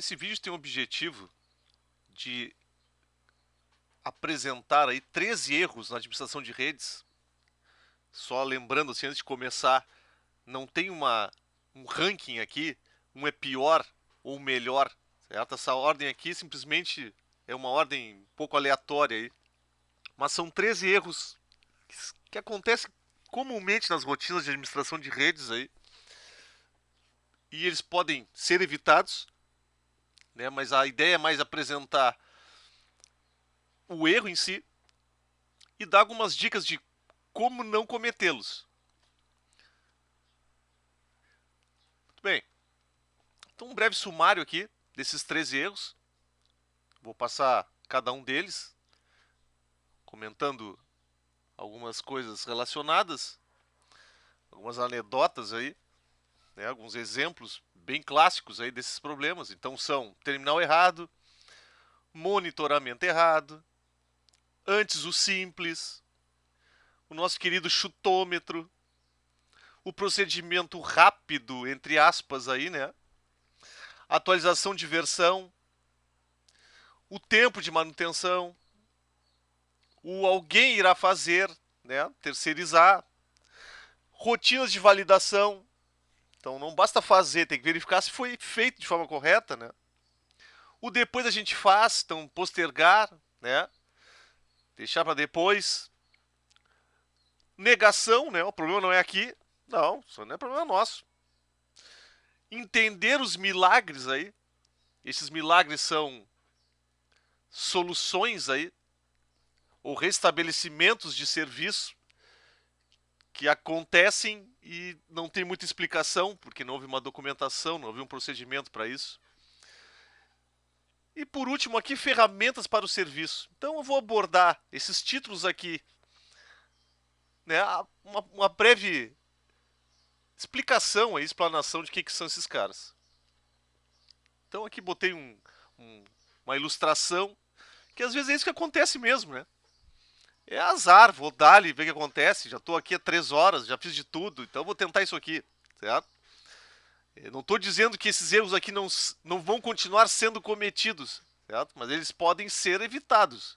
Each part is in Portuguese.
Esse vídeo tem o objetivo de apresentar aí 13 erros na administração de redes. Só lembrando assim, antes de começar, não tem um ranking aqui, um é pior ou melhor, certo? Essa ordem aqui simplesmente é uma ordem um pouco aleatória aí. Mas são 13 erros que acontecem comumente nas rotinas de administração de redes aí. E eles podem ser evitados, né? Mas a ideia é mais apresentar o erro em si e dar algumas dicas de como não cometê-los. Muito bem. Então, um breve sumário aqui desses 13 erros. Vou passar cada um deles, comentando algumas coisas relacionadas, algumas anedotas aí, né, alguns exemplos bem clássicos aí desses problemas. Então são terminal errado, monitoramento errado, antes o simples, o nosso querido chutômetro, o procedimento rápido, entre aspas aí, né? Atualização de versão, o tempo de manutenção, o alguém irá fazer, né? Terceirizar, rotinas de validação. Então não basta fazer, tem que verificar se foi feito de forma correta, né? O depois a gente faz, então postergar, né? Deixar para depois. Negação, né? O problema não é aqui. Não, isso não é problema nosso. Entender os milagres aí. Esses milagres são soluções aí ou restabelecimentos de serviço que acontecem e não tem muita explicação, porque não houve uma documentação, não houve um procedimento para isso. E por último aqui, ferramentas para o serviço. Então eu vou abordar esses títulos aqui, né, uma breve explicação, aí, explanação de que são esses caras. Então aqui botei uma ilustração, que às vezes é isso que acontece mesmo, né? É azar, vou dar ali, ver o que acontece. Já estou aqui há 3 horas, já fiz de tudo, então vou tentar isso aqui, certo? Eu não estou dizendo que esses erros aqui não vão continuar sendo cometidos, certo? Mas eles podem ser evitados.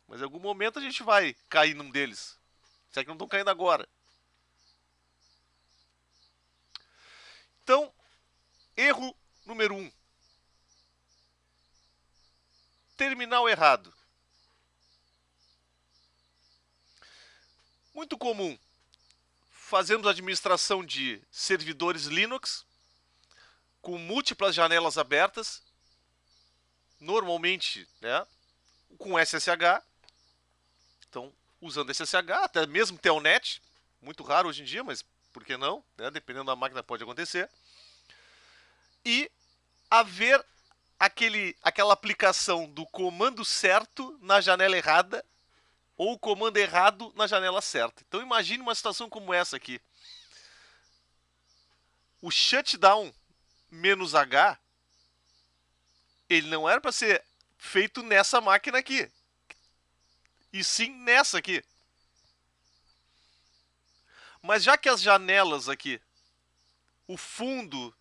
Mas em algum momento a gente vai cair num deles. Se é que não estão caindo agora. Então, erro número 1. Terminal errado. Muito comum. Fazemos administração de servidores Linux com múltiplas janelas abertas, normalmente, né, com SSH. Então, usando SSH, até mesmo Telnet, muito raro hoje em dia, mas por que não? Né? Dependendo da máquina pode acontecer. E haver aquela aplicação do comando certo na janela errada ou o comando errado na janela certa. Então imagine uma situação como essa aqui. O shutdown "-h", ele não era para ser feito nessa máquina aqui, e sim nessa aqui. Mas já que as janelas aqui, o fundo,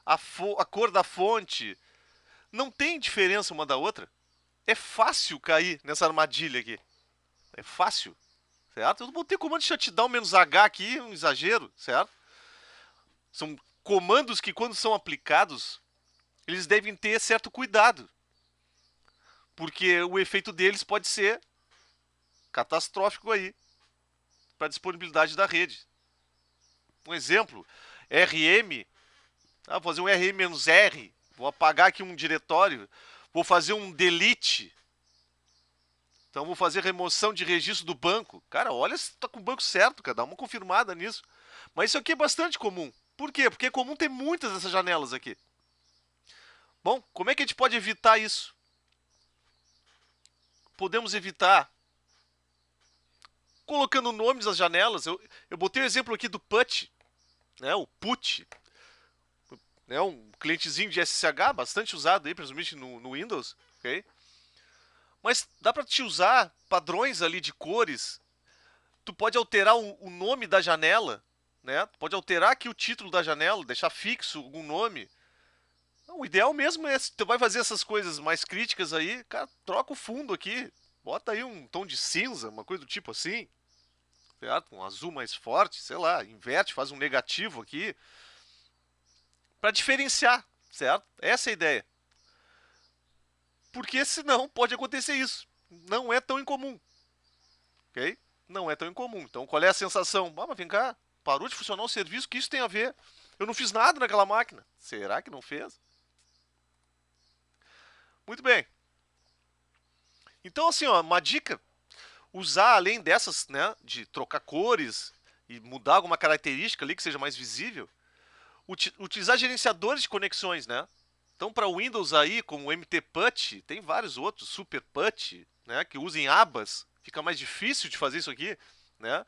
a cor da fonte, não tem diferença uma da outra, é fácil cair nessa armadilha aqui. É fácil, certo? Eu botei comando shutdown "-h" aqui, um exagero, certo? São comandos que, quando são aplicados, eles devem ter certo cuidado, porque o efeito deles pode ser catastrófico aí para a disponibilidade da rede. Um exemplo, RM, vou fazer um RM-R, vou apagar aqui um diretório, vou fazer um delete, então vou fazer remoção de registro do banco. Cara, olha se está com o banco certo, cara, dá uma confirmada nisso. Mas isso aqui é bastante comum. Por quê? Porque é comum ter muitas dessas janelas aqui. Bom, como é que a gente pode evitar isso? Podemos evitar colocando nomes às janelas. Eu botei o exemplo aqui do PUT, né, o PUT, né, um clientezinho de SSH bastante usado aí, principalmente no Windows, ok? Mas dá para te usar padrões ali de cores. Tu pode alterar o nome da janela, né? Tu pode alterar aqui o título da janela, deixar fixo algum nome. Não, o ideal mesmo é, se tu vai fazer essas coisas mais críticas aí, cara, troca o fundo aqui. Bota aí um tom de cinza, uma coisa do tipo assim, certo? Um azul mais forte, sei lá, inverte, faz um negativo aqui, para diferenciar, certo? Essa é a ideia. Porque senão pode acontecer isso. Não é tão incomum, ok? Não é tão incomum. Então, qual é a sensação? Ah, mas vem cá, parou de funcionar o serviço, o que isso tem a ver? Eu não fiz nada naquela máquina. Será que não fez? Muito bem. Então, assim, ó, uma dica: usar além dessas, né, de trocar cores e mudar alguma característica ali que seja mais visível, utilizar gerenciadores de conexões, né? Então, para Windows aí, como o MTPUT, tem vários outros, SuperPUT, né, que usem abas, fica mais difícil de fazer isso aqui, né?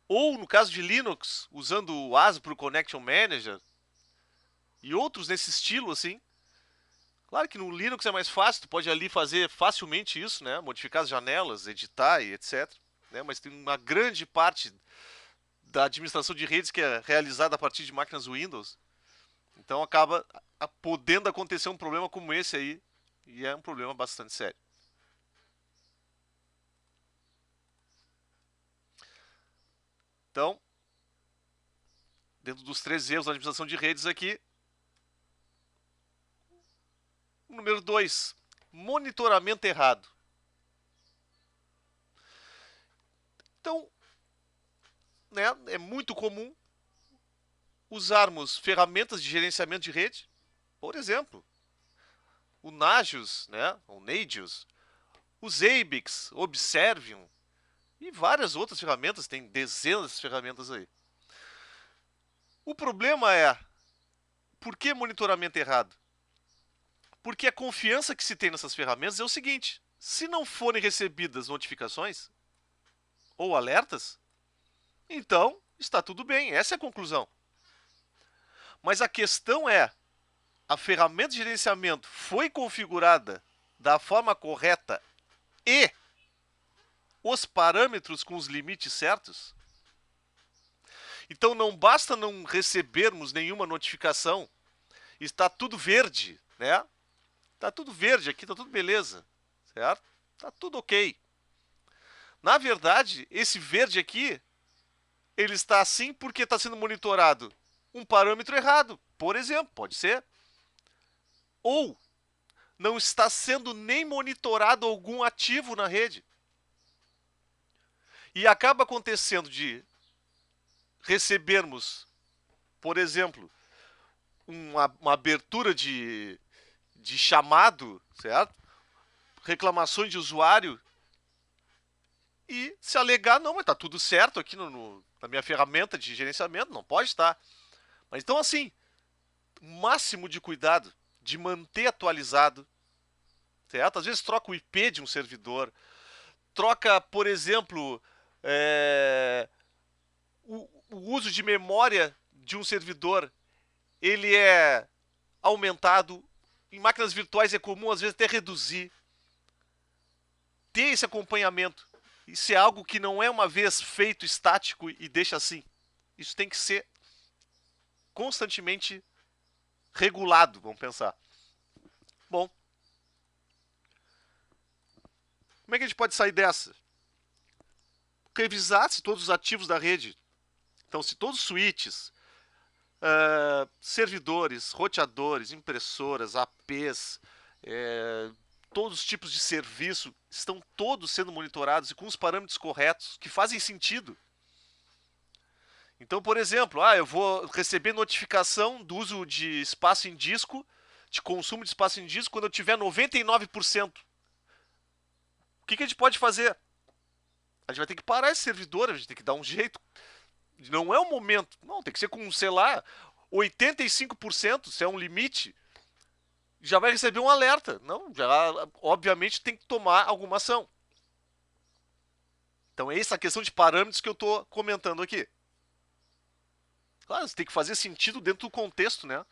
Ou no caso de Linux, usando o ASPRO Connection Manager e outros nesse estilo assim. Claro que no Linux é mais fácil, tu pode ali fazer facilmente isso, né? Modificar as janelas, editar e etc. Né? Mas tem uma grande parte da administração de redes que é realizada a partir de máquinas Windows. Então acaba podendo acontecer um problema como esse aí, e é um problema bastante sério. Então, dentro dos 3 erros da administração de redes aqui, número 2, monitoramento errado. Então, né, é muito comum usarmos ferramentas de gerenciamento de rede, por exemplo, o Nagios, né, o Nagios, o Zabbix, Observium e várias outras ferramentas, tem dezenas de ferramentas aí. O problema é, por que monitoramento errado? Porque a confiança que se tem nessas ferramentas é o seguinte: se não forem recebidas notificações ou alertas, então está tudo bem, essa é a conclusão. Mas a questão é, a ferramenta de gerenciamento foi configurada da forma correta e os parâmetros com os limites certos? Então não basta não recebermos nenhuma notificação, está tudo verde, né? Está tudo verde aqui, está tudo beleza, certo? Está tudo ok. Na verdade, esse verde aqui, ele está assim porque está sendo monitorado um parâmetro errado, por exemplo, pode ser. Ou não está sendo nem monitorado algum ativo na rede. E acaba acontecendo de recebermos, por exemplo, uma abertura de chamado, certo? Reclamações de usuário e se alegar, não, mas tá tudo certo aqui na minha ferramenta de gerenciamento, não pode estar. Mas então, assim, máximo de cuidado de manter atualizado, certo? Às vezes troca o IP de um servidor, troca, por exemplo, o uso de memória de um servidor, ele é aumentado. Em máquinas virtuais é comum, às vezes, até reduzir. Ter esse acompanhamento. Isso é algo que não é uma vez feito estático e deixa assim. Isso tem que ser constantemente regulado, vamos pensar. Bom, como é que a gente pode sair dessa? Revisar se todos os ativos da rede, então se todos os switches, servidores, roteadores, impressoras, APs, todos os tipos de serviço estão todos sendo monitorados e com os parâmetros corretos, que fazem sentido. Então, por exemplo, eu vou receber notificação do uso de espaço em disco, de consumo de espaço em disco, quando eu tiver 99%. O que a gente pode fazer? A gente vai ter que parar esse servidor, a gente tem que dar um jeito. Não é o momento. Não, tem que ser com, sei lá, 85%, se é um limite, já vai receber um alerta. Não, já, obviamente, tem que tomar alguma ação. Então, é essa a questão de parâmetros que eu estou comentando aqui. Claro, você tem que fazer sentido dentro do contexto, né,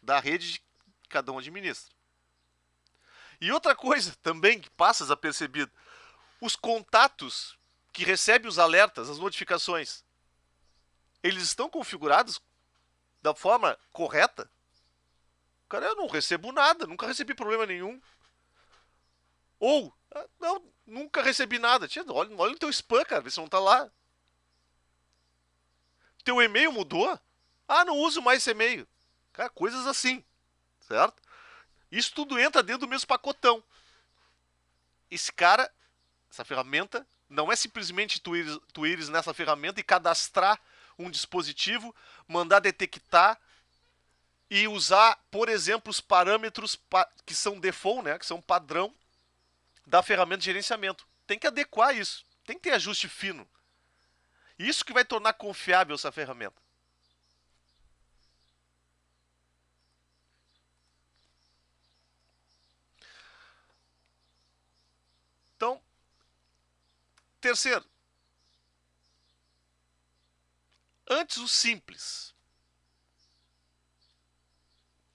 da rede que cada um administra. E outra coisa também que passa desapercebido, os contatos que recebem os alertas, as notificações, eles estão configurados da forma correta? Cara, eu não recebo nada, nunca recebi problema nenhum. Ou, não, nunca recebi nada. Tia, olha o teu spam, cara, vê se não tá lá. Teu e-mail mudou? Ah, não uso mais esse e-mail. Cara, coisas assim, certo? Isso tudo entra dentro do mesmo pacotão. Esse cara, essa ferramenta, não é simplesmente tu ires nessa ferramenta e cadastrar um dispositivo, mandar detectar e usar, por exemplo, os parâmetros que são default, né, que são padrão da ferramenta de gerenciamento. Tem que adequar isso, tem que ter ajuste fino. Isso que vai tornar confiável essa ferramenta. Então, terceiro, antes o simples.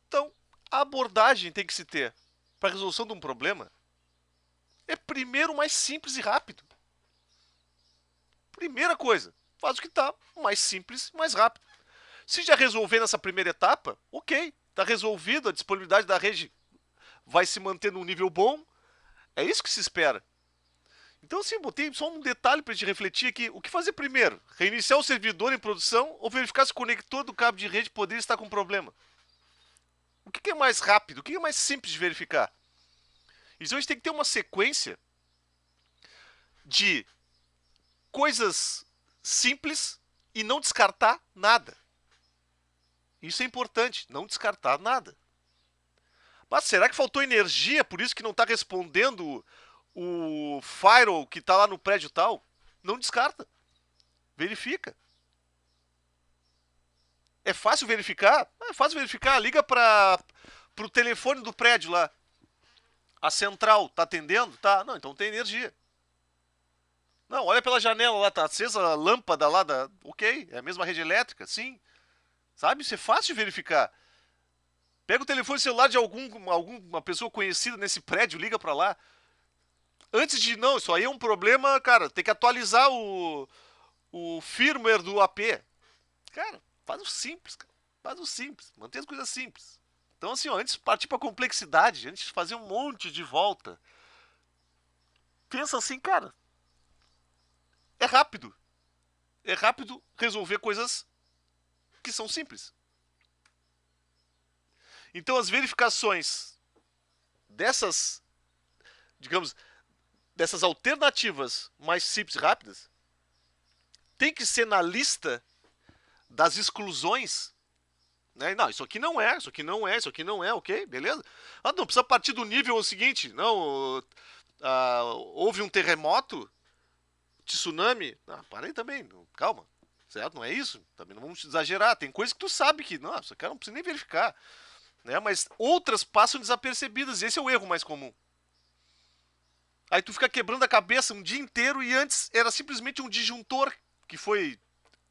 Então, a abordagem tem que se ter para a resolução de um problema é primeiro mais simples e rápido. Primeira coisa, faz o que está mais simples e mais rápido. Se já resolver nessa primeira etapa, ok, está resolvido, a disponibilidade da rede vai se manter num nível bom, é isso que se espera. Então, assim, botei só um detalhe para a gente refletir aqui. O que fazer primeiro? Reiniciar o servidor em produção ou verificar se o conector do cabo de rede poderia estar com problema? O que é mais rápido? O que é mais simples de verificar? Então, a gente tem que ter uma sequência de coisas simples e não descartar nada. Isso é importante, não descartar nada. Mas será que faltou energia, por isso que não está respondendo o firewall que está lá no prédio tal? Não descarta. Verifica. É fácil verificar? É fácil verificar. Liga para o telefone do prédio lá. A central tá atendendo? Tá. Não, então tem energia. Não, olha pela janela lá, tá acesa a lâmpada lá da. Ok, é a mesma rede elétrica, sim. Sabe? Isso é fácil de verificar. Pega o telefone celular de alguma pessoa conhecida nesse prédio, liga para lá. Antes de, não, isso aí é um problema, cara, tem que atualizar o firmware do AP. Cara, faz o simples, cara. Faz o simples. Mantém as coisas simples. Então, assim, ó, antes de partir pra complexidade, antes de fazer um monte de volta, pensa assim, cara, é rápido. É rápido resolver coisas que são simples. Então, as verificações dessas, digamos, dessas alternativas mais simples e rápidas, tem que ser na lista das exclusões. Né? Não, isso aqui não é, isso aqui não é, isso aqui não é, ok, beleza? Ah, não, precisa partir do nível seguinte, não, houve um terremoto, tsunami, para aí também, calma, certo? Não é isso, também não vamos exagerar, tem coisas que tu sabe que, não, isso aqui não precisa nem verificar, né? Mas outras passam desapercebidas, esse é o erro mais comum. Aí tu fica quebrando a cabeça um dia inteiro e antes era simplesmente um disjuntor que foi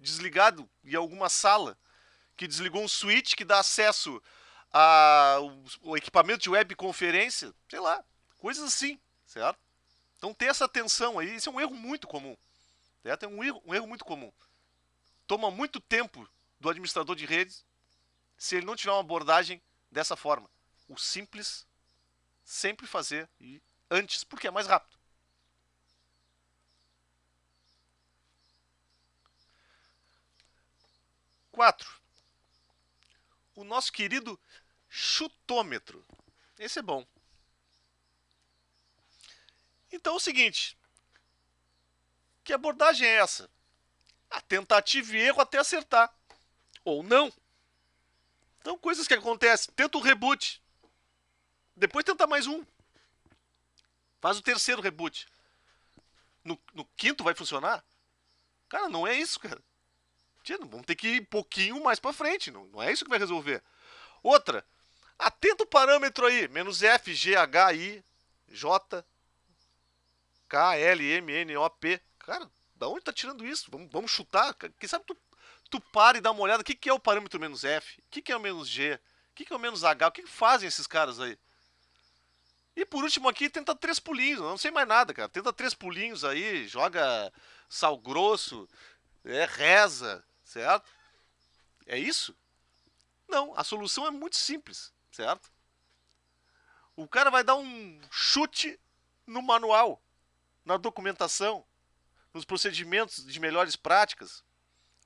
desligado em alguma sala, que desligou um switch que dá acesso ao equipamento de webconferência, sei lá, coisas assim, certo? Então ter essa atenção aí, isso é um erro muito comum, certo? É um erro muito comum. Toma muito tempo do administrador de redes se ele não tiver uma abordagem dessa forma. O simples, sempre fazer e antes, porque é mais rápido. Quatro, o nosso querido chutômetro. Esse é bom. Então é o seguinte, que abordagem é essa? A tentativa e erro até acertar. Ou não. Então, coisas que acontecem. Tenta um reboot. Depois tenta mais um. Faz o terceiro reboot. No quinto vai funcionar? Cara, não é isso, cara. Vamos ter que ir um pouquinho mais pra frente. Não é isso que vai resolver. Outra. Atenta o parâmetro aí. Menos F, G, H, I, J, K, L, M, N, O, P. Cara, da onde tá tirando isso? Vamos chutar? Quem sabe tu para e dá uma olhada. O que é o parâmetro menos F? O que é o menos G? O que é o menos H? O que fazem esses caras aí? E por último aqui, tenta três pulinhos. Eu não sei mais nada, cara. Tenta três pulinhos aí, joga sal grosso, reza, certo? É isso? Não, a solução é muito simples. certo? O cara vai dar um chute no manual, na documentação, nos procedimentos de melhores práticas.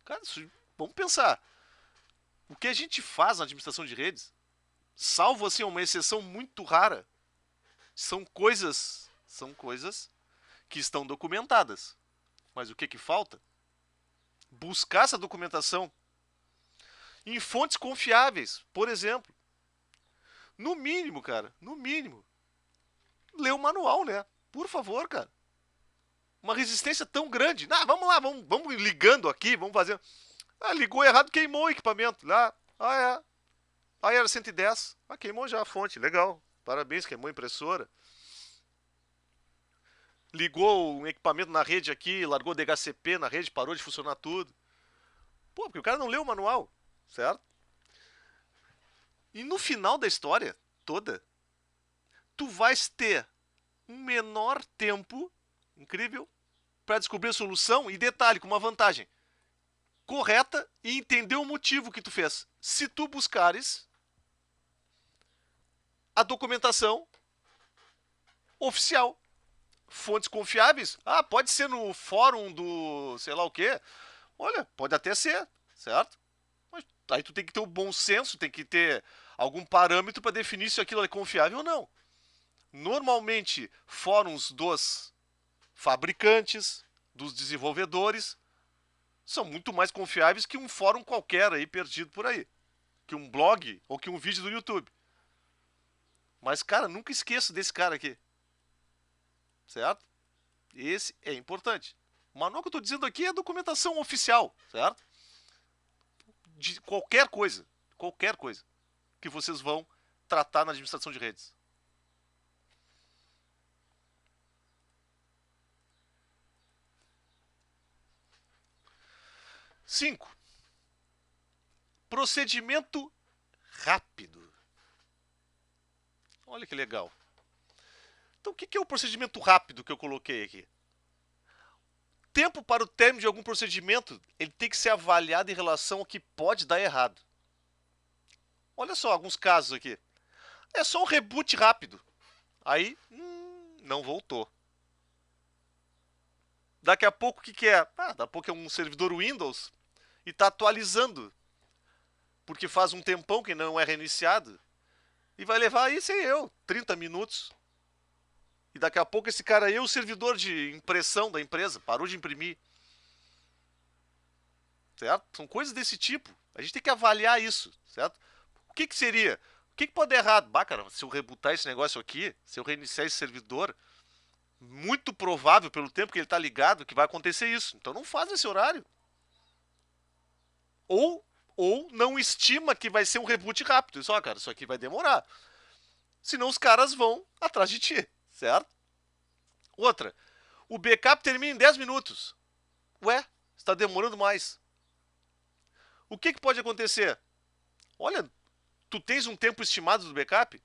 Cara, vamos pensar. O que a gente faz na administração de redes, salvo assim uma exceção muito rara, são coisas que estão documentadas. Mas o que falta? Buscar essa documentação em fontes confiáveis, por exemplo. No mínimo, cara, no mínimo, lê o manual, né? Por favor, cara. Uma resistência tão grande. Ah, vamos lá, vamos ligando aqui, vamos fazer. Ah, ligou errado, queimou o equipamento. Lá, é. Aí era 110. Ah, queimou já a fonte, legal. Parabéns, queimou a impressora. Ligou um equipamento na rede aqui, largou DHCP na rede, parou de funcionar tudo. Pô, porque o cara não leu o manual, certo? E no final da história toda, tu vais ter um menor tempo, incrível, para descobrir a solução e detalhe, com uma vantagem correta e entender o motivo que tu fez. Se tu buscares a documentação oficial, fontes confiáveis, pode ser no fórum do sei lá o quê. Olha, pode até ser, certo? Mas aí tu tem que ter o bom senso, tem que ter algum parâmetro para definir se aquilo é confiável ou não. Normalmente, fóruns dos fabricantes, dos desenvolvedores, são muito mais confiáveis que um fórum qualquer aí perdido por aí. Que um blog ou que um vídeo do YouTube. Mas, cara, nunca esqueça desse cara aqui. Certo? Esse é importante. O manual que eu estou dizendo aqui é documentação oficial, certo? De qualquer coisa que vocês vão tratar na administração de redes. Cinco. Procedimento rápido. Olha que legal. Então, o que é o procedimento rápido que eu coloquei aqui? Tempo para o término de algum procedimento, ele tem que ser avaliado em relação ao que pode dar errado. Olha só alguns casos aqui. É só um reboot rápido. Aí, não voltou. Daqui a pouco, o que é? Daqui a pouco é um servidor Windows e está atualizando. Porque faz um tempão que não é reiniciado. E vai levar aí, sei eu, 30 minutos. E daqui a pouco esse cara aí é o servidor de impressão da empresa. Parou de imprimir. Certo? São coisas desse tipo. A gente tem que avaliar isso, certo? O que seria? O que pode dar errado? Cara, se eu rebootar esse negócio aqui, se eu reiniciar esse servidor, muito provável, pelo tempo que ele está ligado, que vai acontecer isso. Então não faz esse horário. Ou não estima que vai ser um reboot rápido. Isso, cara, isso aqui vai demorar. Senão os caras vão atrás de ti, certo? Outra, o backup termina em 10 minutos. Ué, está demorando mais. O que pode acontecer? Olha, tu tens um tempo estimado do backup?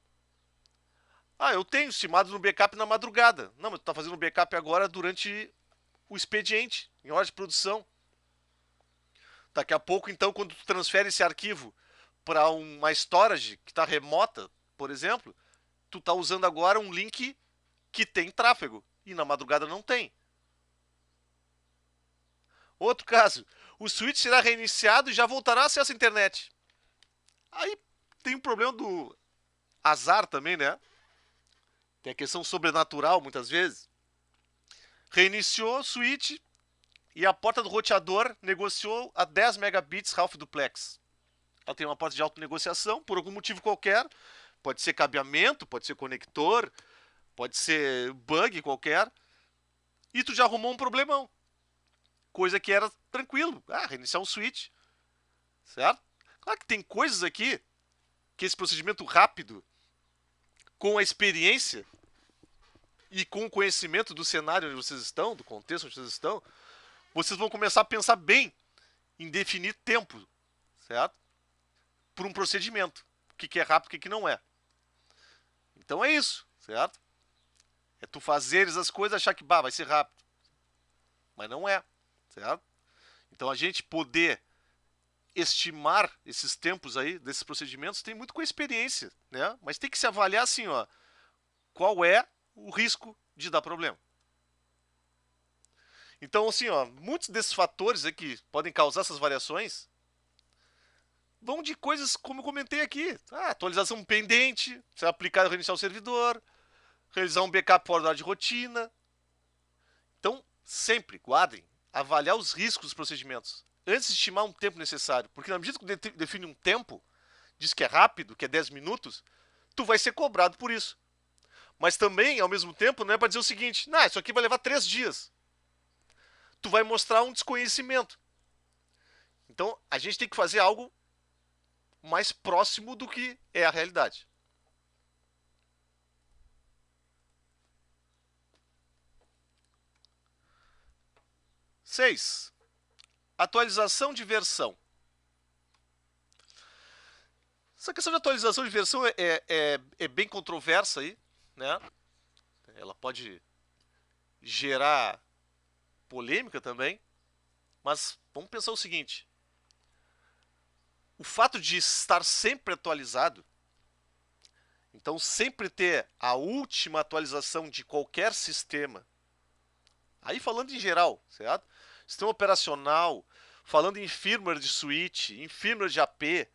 Eu tenho estimado no backup na madrugada. Não, mas tu tá fazendo o backup agora durante o expediente, em hora de produção. Daqui a pouco, então, quando tu transfere esse arquivo para uma storage que está remota, por exemplo, tu tá usando agora um link que tem tráfego e na madrugada não tem. Outro caso, o switch será reiniciado e já voltará a acesso à internet. Aí tem um problema do azar também, né? Tem a questão sobrenatural, muitas vezes. Reiniciou o switch e a porta do roteador negociou a 10 megabits half duplex. Ela tem uma porta de autonegociação, por algum motivo qualquer. Pode ser cabeamento, pode ser conector, pode ser bug qualquer. E tu já arrumou um problemão. Coisa que era tranquilo. Reiniciar um switch. Certo? Claro que tem coisas aqui que esse procedimento rápido, com a experiência e com o conhecimento do cenário onde vocês estão, do contexto onde vocês estão, vocês vão começar a pensar bem em definir tempo, certo? Por um procedimento. O que é rápido e o que não é. Então é isso, certo? É tu fazeres as coisas e achar que vai ser rápido. Mas não é, certo? Então a gente poder estimar esses tempos aí, desses procedimentos, tem muito com a experiência, né? Mas tem que se avaliar assim, ó, qual é o risco de dar problema. Então, assim, ó, muitos desses fatores aí que podem causar essas variações vão de coisas como eu comentei aqui. Atualização pendente, você aplicar e reiniciar o servidor, realizar um backup fora de rotina. Então, sempre guardem, avaliar os riscos dos procedimentos antes de estimar um tempo necessário. Porque na medida que define um tempo, diz que é rápido, que é 10 minutos, tu vai ser cobrado por isso. Mas também, ao mesmo tempo, não é para dizer o seguinte, não, isso aqui vai levar 3 dias. Tu vai mostrar um desconhecimento. Então, a gente tem que fazer algo mais próximo do que é a realidade. Seis, atualização de versão. Essa questão de atualização de versão é bem controversa aí, né? Ela pode gerar polêmica também, mas vamos pensar o seguinte: o fato de estar sempre atualizado, então sempre ter a última atualização de qualquer sistema, aí falando em geral, certo? Sistema operacional, falando em firmware de switch, em firmware de AP,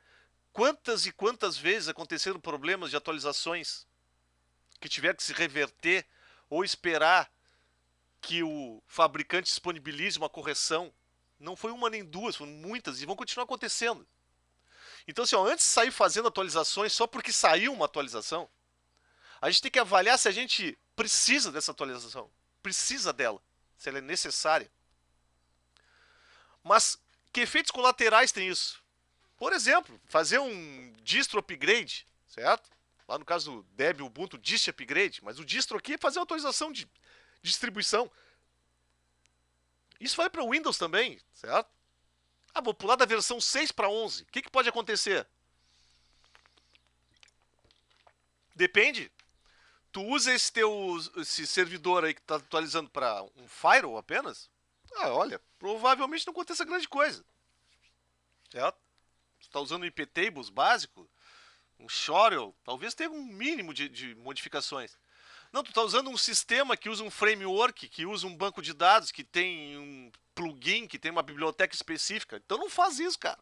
quantas e quantas vezes aconteceram problemas de atualizações que tiveram que se reverter ou esperar que o fabricante disponibilize uma correção. Não foi uma nem duas, foram muitas e vão continuar acontecendo. Então, assim, ó, antes de sair fazendo atualizações só porque saiu uma atualização, a gente tem que avaliar se a gente precisa dessa atualização, precisa dela, se ela é necessária. Mas que efeitos colaterais tem isso? Por exemplo, fazer um distro upgrade, certo? Lá no caso do Debian Ubuntu, dist upgrade, mas o distro aqui é fazer uma atualização de distribuição. Isso vai para o Windows também, certo? Vou pular da versão 6 para 11. O que pode acontecer? Depende. Tu usa esse servidor aí que está atualizando para um firewall apenas? Olha, provavelmente não aconteça grande coisa. Certo? Tu está usando um iptables básico, um Shorel, talvez tenha um mínimo de modificações. Não, tu está usando um sistema que usa um framework, que usa um banco de dados, que tem um plugin, que tem uma biblioteca específica. Então não faz isso, cara.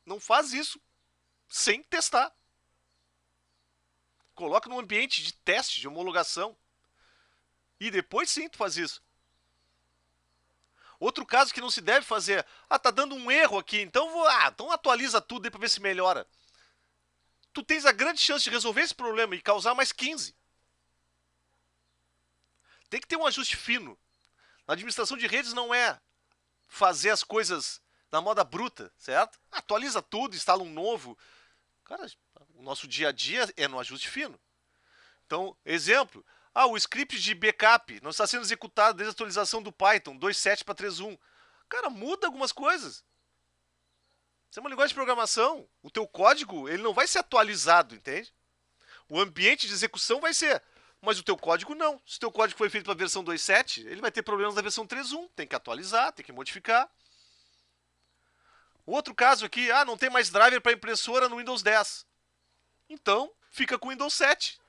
Não faz isso sem testar. Coloca num ambiente de teste, de homologação. E depois sim tu faz isso. Outro caso que não se deve fazer, tá dando um erro aqui, então então atualiza tudo aí para ver se melhora. Tu tens a grande chance de resolver esse problema e causar mais 15. Tem que ter um ajuste fino. Na administração de redes não é fazer as coisas na moda bruta, certo? Atualiza tudo, instala um novo. Cara, o nosso dia a dia é no ajuste fino. Então, exemplo, o script de backup não está sendo executado desde a atualização do Python 2.7 para 3.1. Cara, muda algumas coisas. Isso é uma linguagem de programação. O teu código, ele não vai ser atualizado, entende? O ambiente de execução vai ser, mas o teu código não. Se o teu código foi feito para a versão 2.7, ele vai ter problemas na versão 3.1. Tem que atualizar, tem que modificar. Outro caso aqui, não tem mais driver para impressora no Windows 10. Então, fica com o Windows 7.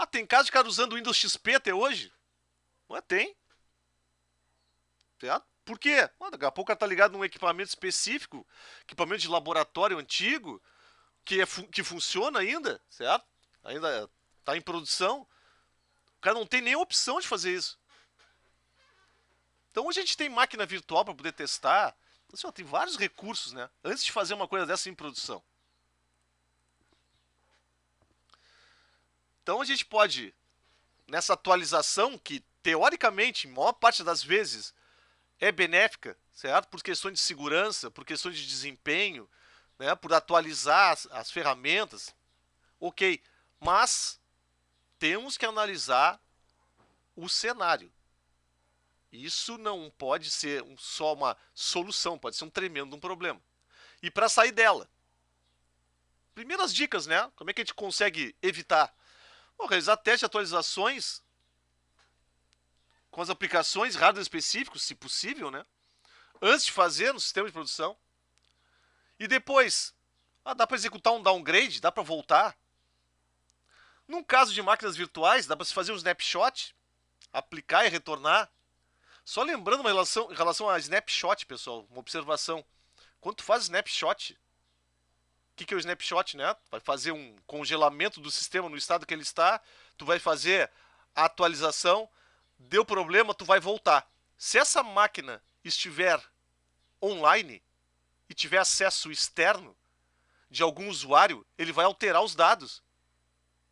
Tem caso de cara usando o Windows XP até hoje? Tem. Certo? Por quê? Daqui a pouco ela tá ligado num equipamento específico, equipamento de laboratório antigo, que funciona ainda, certo? Ainda está em produção. O cara não tem nem opção de fazer isso. Então hoje a gente tem máquina virtual para poder testar. Então, tem vários recursos, né? Antes de fazer uma coisa dessa em produção. Então a gente pode, nessa atualização, que teoricamente, em maior parte das vezes, é benéfica, certo? Por questões de segurança, por questões de desempenho, né? Por atualizar as ferramentas. Ok, mas temos que analisar o cenário. Isso não pode ser só uma solução, pode ser um tremendo problema. E para sair dela, primeiras dicas, né? Como é que a gente consegue evitar? Realizar testes de atualizações com as aplicações hardware específicos, se possível, né? antes de fazer no sistema de produção. E depois, dá para executar um downgrade, dá para voltar. Num caso de máquinas virtuais, dá para se fazer um snapshot, aplicar e retornar. Só lembrando em relação a snapshot, pessoal, uma observação. Quando tu faz snapshot, o que é o snapshot, né? Vai fazer um congelamento do sistema no estado que ele está, tu vai fazer a atualização, deu problema, tu vai voltar. Se essa máquina estiver online e tiver acesso externo de algum usuário, ele vai alterar os dados.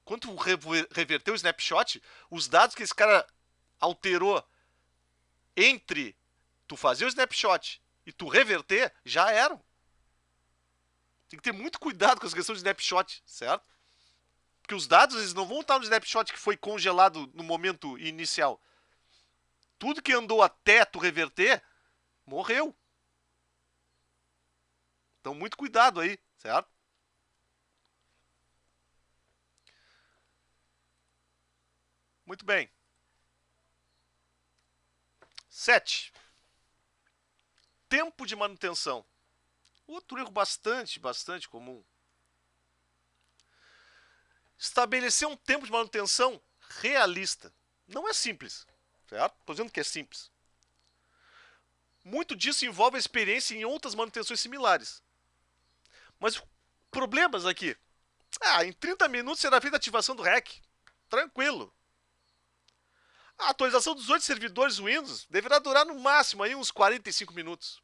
Quando tu reverter o snapshot, os dados que esse cara alterou entre tu fazer o snapshot e tu reverter, já eram. Tem que ter muito cuidado com essa questão de snapshot, certo? Porque os dados eles não vão estar no snapshot que foi congelado no momento inicial. Tudo que andou até tu reverter, morreu. Então, muito cuidado aí, certo? Muito bem. 7. Tempo de manutenção. Outro erro bastante comum. Estabelecer um tempo de manutenção realista. Não é simples, certo? Estou dizendo que é simples. Muito disso envolve a experiência em outras manutenções similares. Mas problemas aqui. Em 30 minutos será feita a ativação do REC. Tranquilo. A atualização dos 8 servidores Windows deverá durar no máximo aí uns 45 minutos.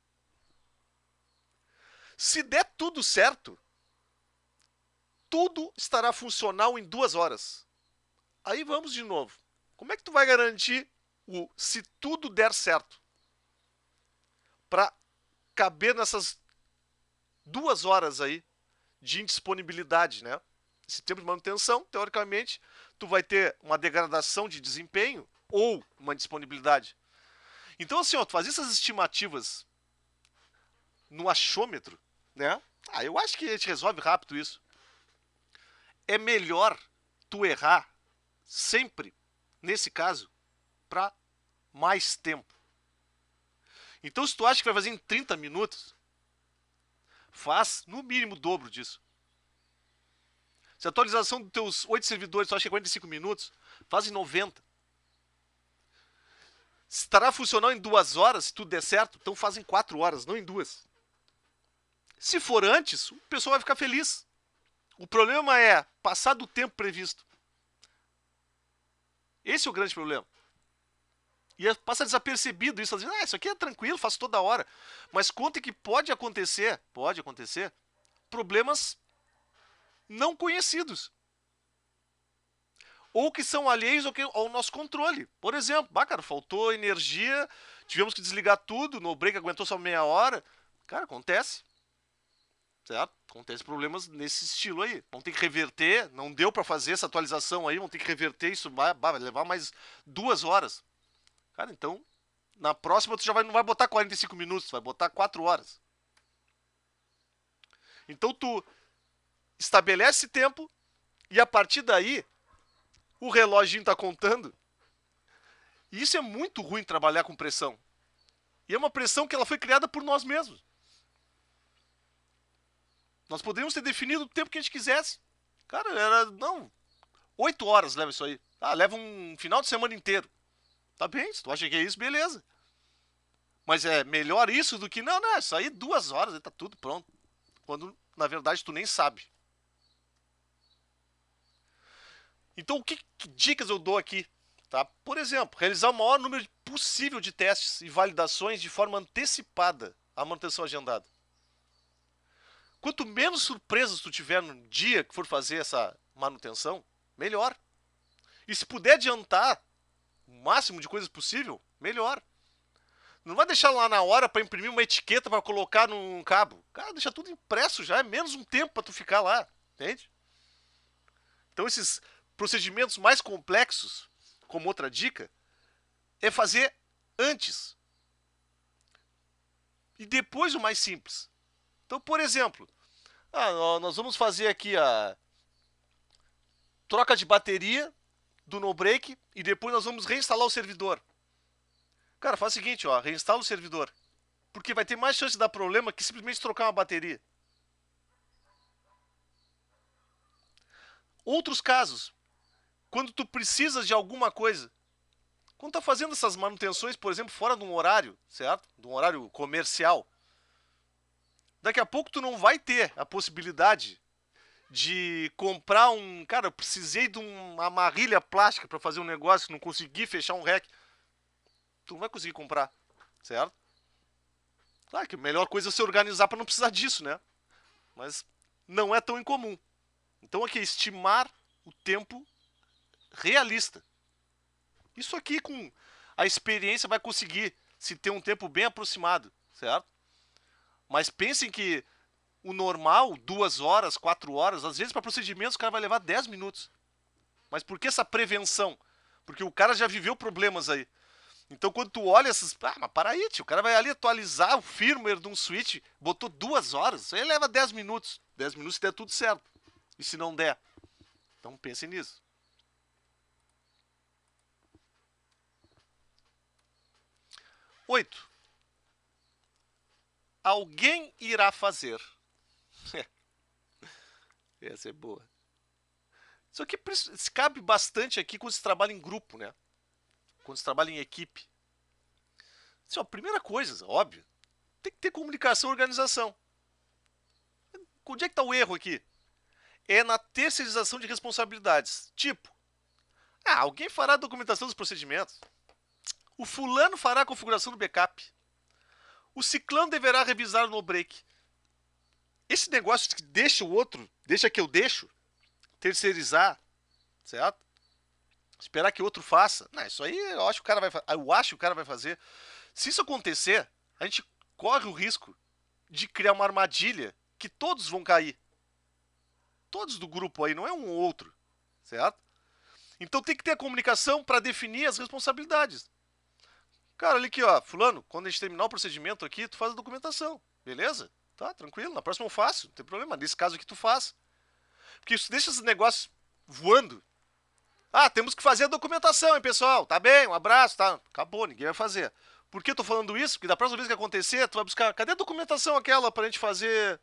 Se der tudo certo, tudo estará funcional em 2 horas. Aí vamos de novo. Como é que tu vai garantir o se tudo der certo? Para caber nessas 2 horas aí de indisponibilidade, né? Esse tempo de manutenção, teoricamente, tu vai ter uma degradação de desempenho ou uma disponibilidade. Então, assim, tu fazer essas estimativas no achômetro, né? Eu acho que a gente resolve rápido isso. É melhor tu errar sempre, nesse caso, para mais tempo. Então, se tu acha que vai fazer em 30 minutos, faz no mínimo o dobro disso. Se a atualização dos teus 8 servidores tu acha que é 45 minutos, faz em 90. Se estará funcional em 2 horas, se tudo der certo, então faz em 4 horas, não em 2. Se for antes, o pessoal vai ficar feliz. O problema é passar do tempo previsto. Esse é o grande problema. E passa desapercebido isso, dizendo, isso aqui é tranquilo, faço toda hora. Mas conta que pode acontecer, problemas não conhecidos. Ou que são alheios ao nosso controle. Por exemplo, cara, faltou energia, tivemos que desligar tudo, no break aguentou só meia hora. Cara, acontece. Certo? Acontece problemas nesse estilo aí. Vão ter que reverter, não deu para fazer essa atualização aí, vão ter que reverter isso, vai levar mais 2 horas. Cara, então, na próxima tu já não vai botar 45 minutos, tu vai botar 4 horas. Então tu estabelece tempo e a partir daí o reloginho tá contando. E isso é muito ruim trabalhar com pressão. E é uma pressão que ela foi criada por nós mesmos. Nós poderíamos ter definido o tempo que a gente quisesse. Cara, 8 horas leva isso aí. Leva um final de semana inteiro. Tá bem, se tu acha que é isso, beleza. Mas é melhor isso do que, não, isso aí 2 horas, aí tá tudo pronto. Quando, na verdade, tu nem sabe. Então, que dicas eu dou aqui? Tá? Por exemplo, realizar o maior número possível de testes e validações de forma antecipada à manutenção agendada. Quanto menos surpresas tu tiver no dia que for fazer essa manutenção, melhor. E se puder adiantar o máximo de coisas possível, melhor. Não vai deixar lá na hora para imprimir uma etiqueta para colocar num cabo. Cara, deixa tudo impresso já, é menos um tempo para tu ficar lá, entende? Então esses procedimentos mais complexos, como outra dica, é fazer antes. E depois o mais simples. Então, por exemplo, nós vamos fazer aqui a troca de bateria do no-break e depois nós vamos reinstalar o servidor. Cara, faz o seguinte, reinstala o servidor. Porque vai ter mais chance de dar problema que simplesmente trocar uma bateria. Outros casos, quando tu precisas de alguma coisa, quando tá fazendo essas manutenções, por exemplo, fora de um horário, certo? De um horário comercial, daqui a pouco tu não vai ter a possibilidade de comprar um... Cara, eu precisei de uma amarrilha plástica para fazer um negócio, não consegui fechar um rack. Tu não vai conseguir comprar, certo? Claro que a melhor coisa é se organizar para não precisar disso, né? Mas não é tão incomum. Então aqui é estimar o tempo realista. Isso aqui com a experiência vai conseguir se ter um tempo bem aproximado, certo? Mas pensem que o normal, 2 horas, 4 horas, às vezes para procedimentos o cara vai levar 10 minutos. Mas por que essa prevenção? Porque o cara já viveu problemas aí. Então quando tu olha essas... Ah, mas para aí, tio. O cara vai ali atualizar o firmware de um switch, botou 2 horas, isso aí leva 10 minutos. 10 minutos se der tudo certo. E se não der? Então pensem nisso. 8. Alguém irá fazer. Essa é boa. Isso aqui cabe bastante aqui quando se trabalha em grupo, né? Quando se trabalha em equipe. Isso é a primeira coisa, óbvio. Tem que ter comunicação e organização. Onde é que está o erro aqui? É na terceirização de responsabilidades. Tipo, alguém fará a documentação dos procedimentos. O fulano fará a configuração do backup. O ciclano deverá revisar o no-break. Esse negócio que deixa o outro, deixa que eu deixo, terceirizar, certo? Esperar que o outro faça. Não, isso aí eu acho que o cara vai fazer. Se isso acontecer, a gente corre o risco de criar uma armadilha que todos vão cair. Todos do grupo aí, não é um ou outro, certo? Então tem que ter a comunicação para definir as responsabilidades. Cara, olha aqui, ó, fulano, quando a gente terminar o procedimento aqui, tu faz a documentação, beleza? Tá, tranquilo, na próxima eu faço, não tem problema, nesse caso aqui tu faz. Porque isso deixa esses negócios voando. Temos que fazer a documentação, hein, pessoal? Tá bem, um abraço, tá? Acabou, ninguém vai fazer. Por que eu tô falando isso? Porque da próxima vez que acontecer, tu vai buscar, cadê a documentação aquela pra gente fazer?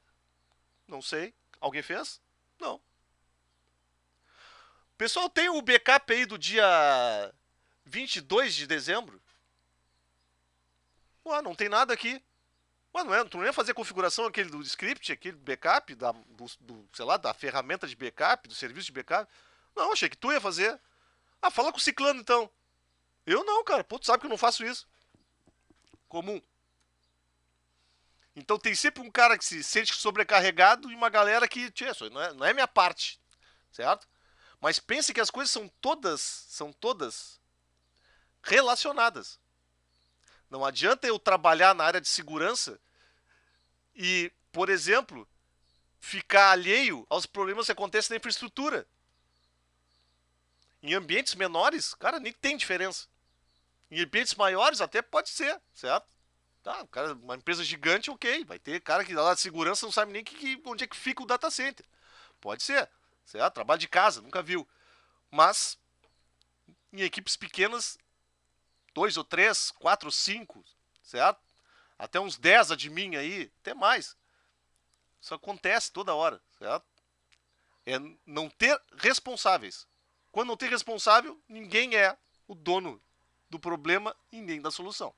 Não sei. Alguém fez? Não. Pessoal, tem o backup aí do dia 22 de dezembro? Ué, não tem nada aqui. Ué, tu não ia fazer a configuração aquele do script, aquele backup, sei lá, da ferramenta de backup, do serviço de backup? Não, achei que tu ia fazer. Fala com o ciclano então. Eu não, cara. Pô, tu sabe que eu não faço isso. Comum. Então tem sempre um cara que se sente sobrecarregado e uma galera que, isso não é minha parte, certo? Mas pense que as coisas são todas relacionadas. Não adianta eu trabalhar na área de segurança e, por exemplo, ficar alheio aos problemas que acontecem na infraestrutura. Em ambientes menores, cara, nem tem diferença. Em ambientes maiores até pode ser, certo? Tá, cara, uma empresa gigante, ok. Vai ter cara que lá de segurança não sabe nem onde é que fica o data center. Pode ser, certo? Trabalho de casa, nunca viu. Mas, em equipes pequenas, 2 ou 3, 4 ou 5, certo? Até uns 10 admin aí, até mais. Isso acontece toda hora, certo? É não ter responsáveis. Quando não tem responsável, ninguém é o dono do problema e nem da solução.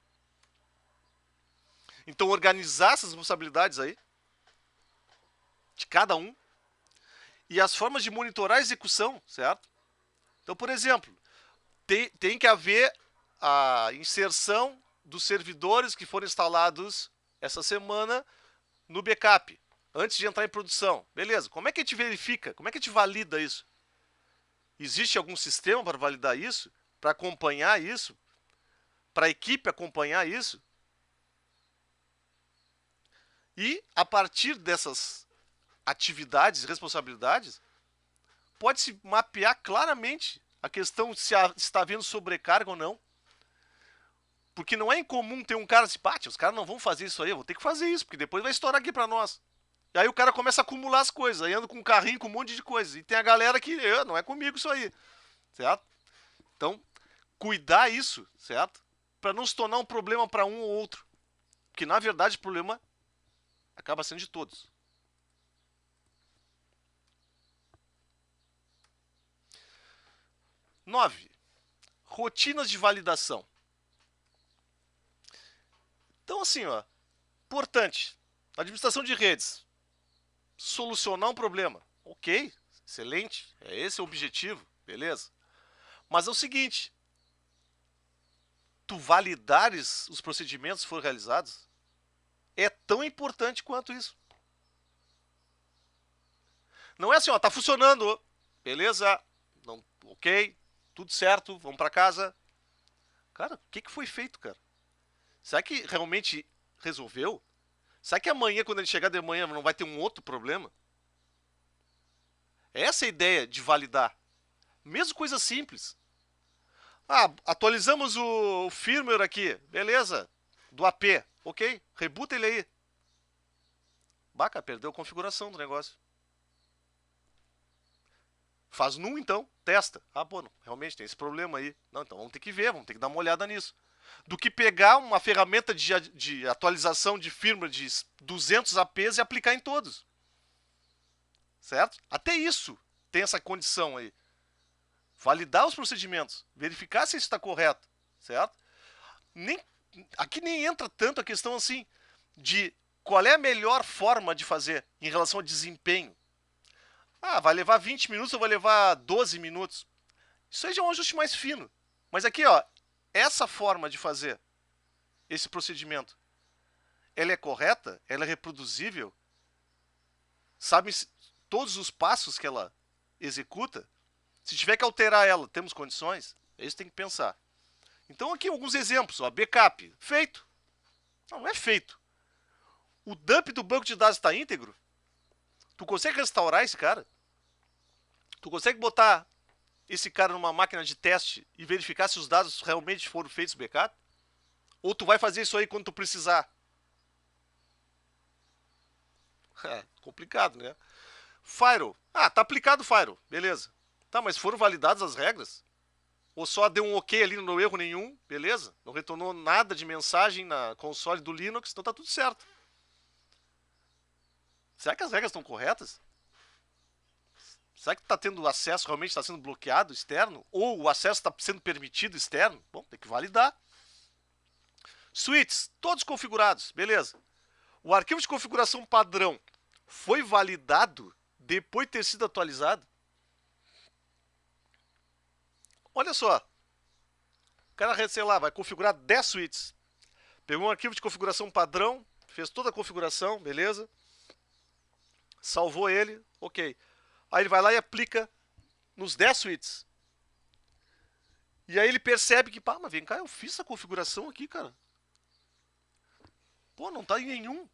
Então, organizar essas responsabilidades aí, de cada um, e as formas de monitorar a execução, certo? Então, por exemplo, tem que haver a inserção dos servidores que foram instalados essa semana no backup, antes de entrar em produção. Beleza, como é que a gente verifica? Como é que a gente valida isso? Existe algum sistema para validar isso? Para acompanhar isso? Para a equipe acompanhar isso? E, a partir dessas atividades e responsabilidades, pode-se mapear claramente a questão se está havendo sobrecarga ou não. Porque não é incomum ter um cara assim, os caras não vão fazer isso aí, eu vou ter que fazer isso, porque depois vai estourar aqui para nós. E aí o cara começa a acumular as coisas, aí anda com um carrinho com um monte de coisa. E tem a galera que, não é comigo isso aí, certo? Então, cuidar isso, certo? Para não se tornar um problema para um ou outro. Porque, na verdade, o problema acaba sendo de todos. Nove, rotinas de validação. Então, assim, ó, importante, administração de redes, solucionar um problema. Ok, excelente, é esse o objetivo, beleza. Mas é o seguinte, tu validares os procedimentos que foram realizados é tão importante quanto isso. Não é assim, ó, tá funcionando, beleza, não, ok, tudo certo, vamos para casa. Cara, o que foi feito, cara? Será que realmente resolveu? Será que amanhã, quando ele chegar de manhã, não vai ter um outro problema? Essa é a ideia de validar. Mesmo coisa simples. Ah, atualizamos o firmware aqui, beleza, do AP, ok, rebuta ele aí. Baca, perdeu a configuração do negócio. Faz num então, testa. Ah, pô, não, realmente tem esse problema aí. Não, então vamos ter que ver, vamos ter que dar uma olhada nisso. Do que pegar uma ferramenta de atualização de firmware de 200 APs e aplicar em todos. Certo? Até isso tem essa condição aí. Validar os procedimentos, verificar se isso está correto, certo? Nem, aqui nem entra tanto a questão assim de qual é a melhor forma de fazer em relação ao desempenho. Ah, vai levar 20 minutos ou vai levar 12 minutos? Isso aí já é um ajuste mais fino. Mas aqui, ó, essa forma de fazer esse procedimento, ela é correta? Ela é reproduzível? Sabe todos os passos que ela executa? Se tiver que alterar ela, temos condições? É isso que tem que pensar. Então aqui alguns exemplos, ó, backup, feito. Não é feito. O dump do banco de dados está íntegro? Tu consegue restaurar esse cara? Tu consegue botar esse cara numa máquina de teste e verificar se os dados realmente foram feitos backup? Ou tu vai fazer isso aí quando tu precisar? É complicado, né? Firewall. Ah, tá aplicado o firewall. Beleza. Tá, mas foram validadas as regras? Ou só deu um ok ali, não deu erro nenhum? Beleza. Não retornou nada de mensagem na console do Linux, então tá tudo certo. Será que as regras estão corretas? Será que está tendo acesso, realmente está sendo bloqueado externo? Ou o acesso está sendo permitido externo? Bom, tem que validar. Switches, todos configurados, beleza. O arquivo de configuração padrão foi validado depois de ter sido atualizado? Olha só. O cara, sei lá, vai configurar 10 switches. Pegou um arquivo de configuração padrão, fez toda a configuração, beleza. Salvou ele, ok. Aí ele vai lá e aplica nos 10 switches. E aí ele percebe que, pá, mas vem cá, eu fiz essa configuração aqui, cara. Pô, não tá em nenhum.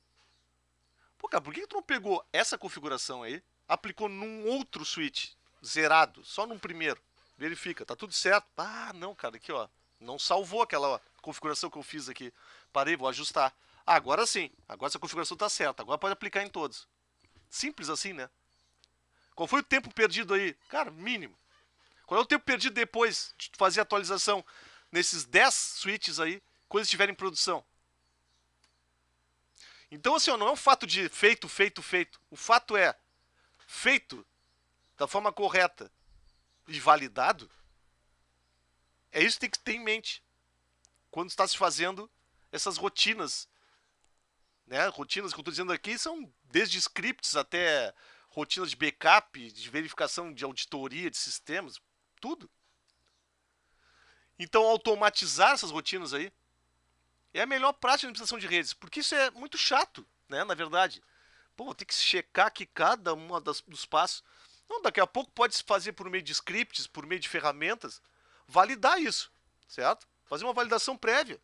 Pô, cara, por que tu não pegou essa configuração aí, aplicou num outro switch, zerado, só num primeiro? Verifica, tá tudo certo? Ah, não, cara, aqui, ó. Não salvou aquela ó, configuração que eu fiz aqui. Parei, vou ajustar. Ah, agora sim, agora essa configuração tá certa, agora pode aplicar em todos. Simples assim, né? Qual foi o tempo perdido aí? Cara, mínimo. Qual é o tempo perdido depois de fazer a atualização nesses 10 switches aí, quando eles estiverem em produção? Então, assim, ó, não é um fato de feito, feito, feito. O fato é feito da forma correta e validado. É isso que tem que ter em mente quando está se fazendo essas rotinas. Né? Rotinas que eu estou dizendo aqui são desde scripts até rotinas de backup, de verificação de auditoria de sistemas, tudo. Então, automatizar essas rotinas aí é a melhor prática de administração de redes, porque isso é muito chato, né? Na verdade. Pô, vou ter que checar aqui cada um dos passos. Não, daqui a pouco pode se fazer por meio de scripts, por meio de ferramentas, validar isso, certo? Fazer uma validação prévia,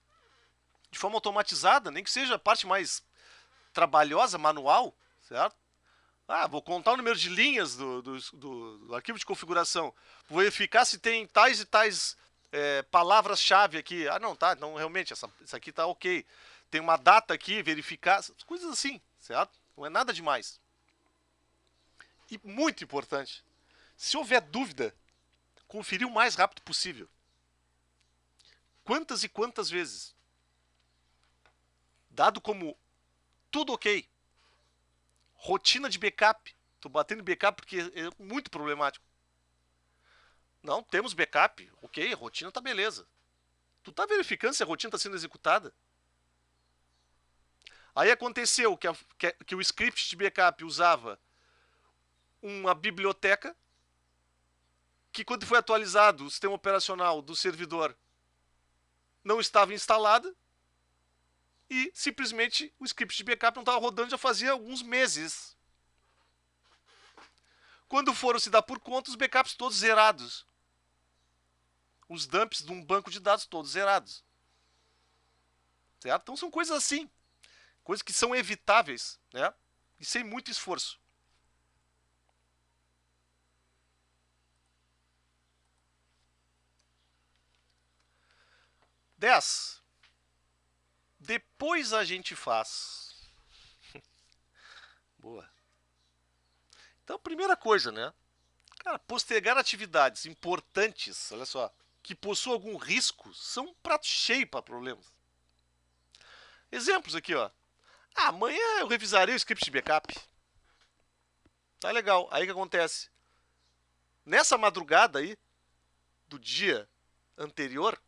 de forma automatizada, nem que seja a parte mais trabalhosa, manual, certo? Ah, vou contar o número de linhas do arquivo de configuração, vou verificar se tem tais e tais palavras-chave aqui. Ah, não, tá, então realmente, essa aqui tá ok. Tem uma data aqui, verificar, coisas assim, certo? Não é nada demais. E muito importante, se houver dúvida, conferir o mais rápido possível. Quantas e quantas vezes dado como tudo ok. Rotina de backup. Tô batendo em backup porque é muito problemático. Não, temos backup. Ok, a rotina tá beleza. Tu tá verificando se a rotina tá sendo executada? Aí aconteceu que o script de backup usava uma biblioteca que, quando foi atualizado o sistema operacional do servidor, não estava instalada e simplesmente o script de backup não estava rodando já fazia alguns meses. Quando foram se dar por conta, os backups todos zerados. Os dumps de um banco de dados todos zerados. Certo? Então são coisas assim. Coisas que são evitáveis, né? E sem muito esforço. 10. Depois a gente faz. Boa. Então, primeira coisa, né? Cara, postergar atividades importantes, olha só, que possuam algum risco, são um prato cheio para problemas. Exemplos aqui, ó. Ah, amanhã eu revisarei o script de backup. Tá legal. Aí o que acontece? Nessa madrugada aí, do dia anterior,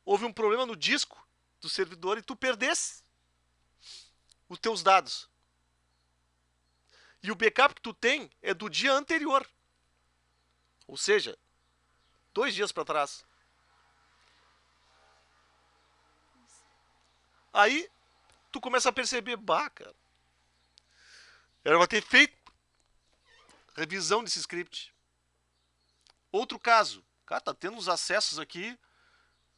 houve um problema no disco do servidor e tu perdesse os teus dados. E o backup que tu tem é do dia anterior. Ou seja, 2 dias para trás. Aí, tu começa a perceber, bah, cara, era pra ter feito revisão desse script. Outro caso, cara, tá tendo uns acessos aqui,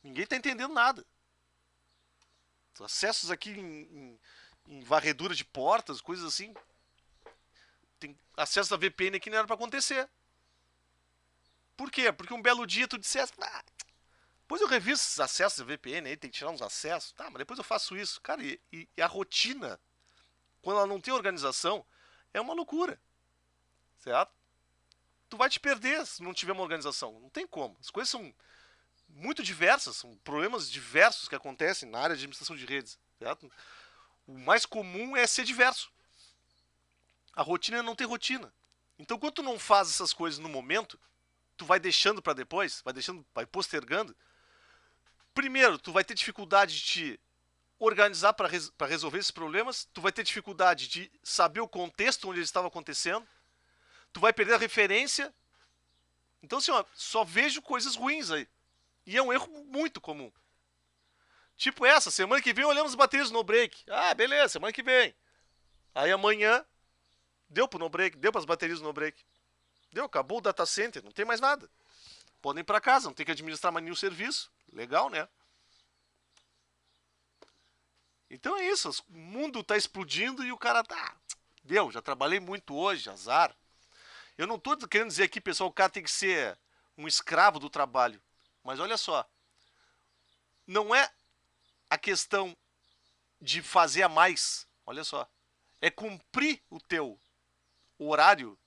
ninguém tá entendendo nada. Os acessos aqui em varredura de portas, coisas assim. Tem acesso da VPN aqui, não era pra acontecer. Por quê? Porque um belo dia tu dissesse, ah, depois eu reviso esses acessos da VPN aí, tem que tirar uns acessos. Tá, mas depois eu faço isso. Cara, e a rotina, quando ela não tem organização, é uma loucura. Certo? Tu vai te perder se não tiver uma organização. Não tem como. As coisas são muito diversas, são problemas diversos que acontecem na área de administração de redes. Certo? O mais comum é ser diverso. A rotina é não ter rotina. Então, quando tu não faz essas coisas no momento, tu vai deixando para depois, vai postergando. Primeiro, tu vai ter dificuldade de te organizar para resolver esses problemas, tu vai ter dificuldade de saber o contexto onde eles estavam acontecendo, tu vai perder a referência. Então, assim, ó, só vejo coisas ruins aí. E é um erro muito comum. Tipo essa, semana que vem olhamos as baterias no break. Ah, beleza, semana que vem. Aí amanhã, deu pro no break, deu pras baterias no break. Deu, acabou o data center, não tem mais nada. Podem ir pra casa, não tem que administrar mais nenhum serviço. Legal, né? Então é isso, o mundo tá explodindo e o cara tá... Deu, já trabalhei muito hoje, azar. Eu não tô querendo dizer aqui, pessoal, o cara tem que ser um escravo do trabalho. Mas olha só, não é a questão de fazer a mais, olha só. É cumprir o teu horário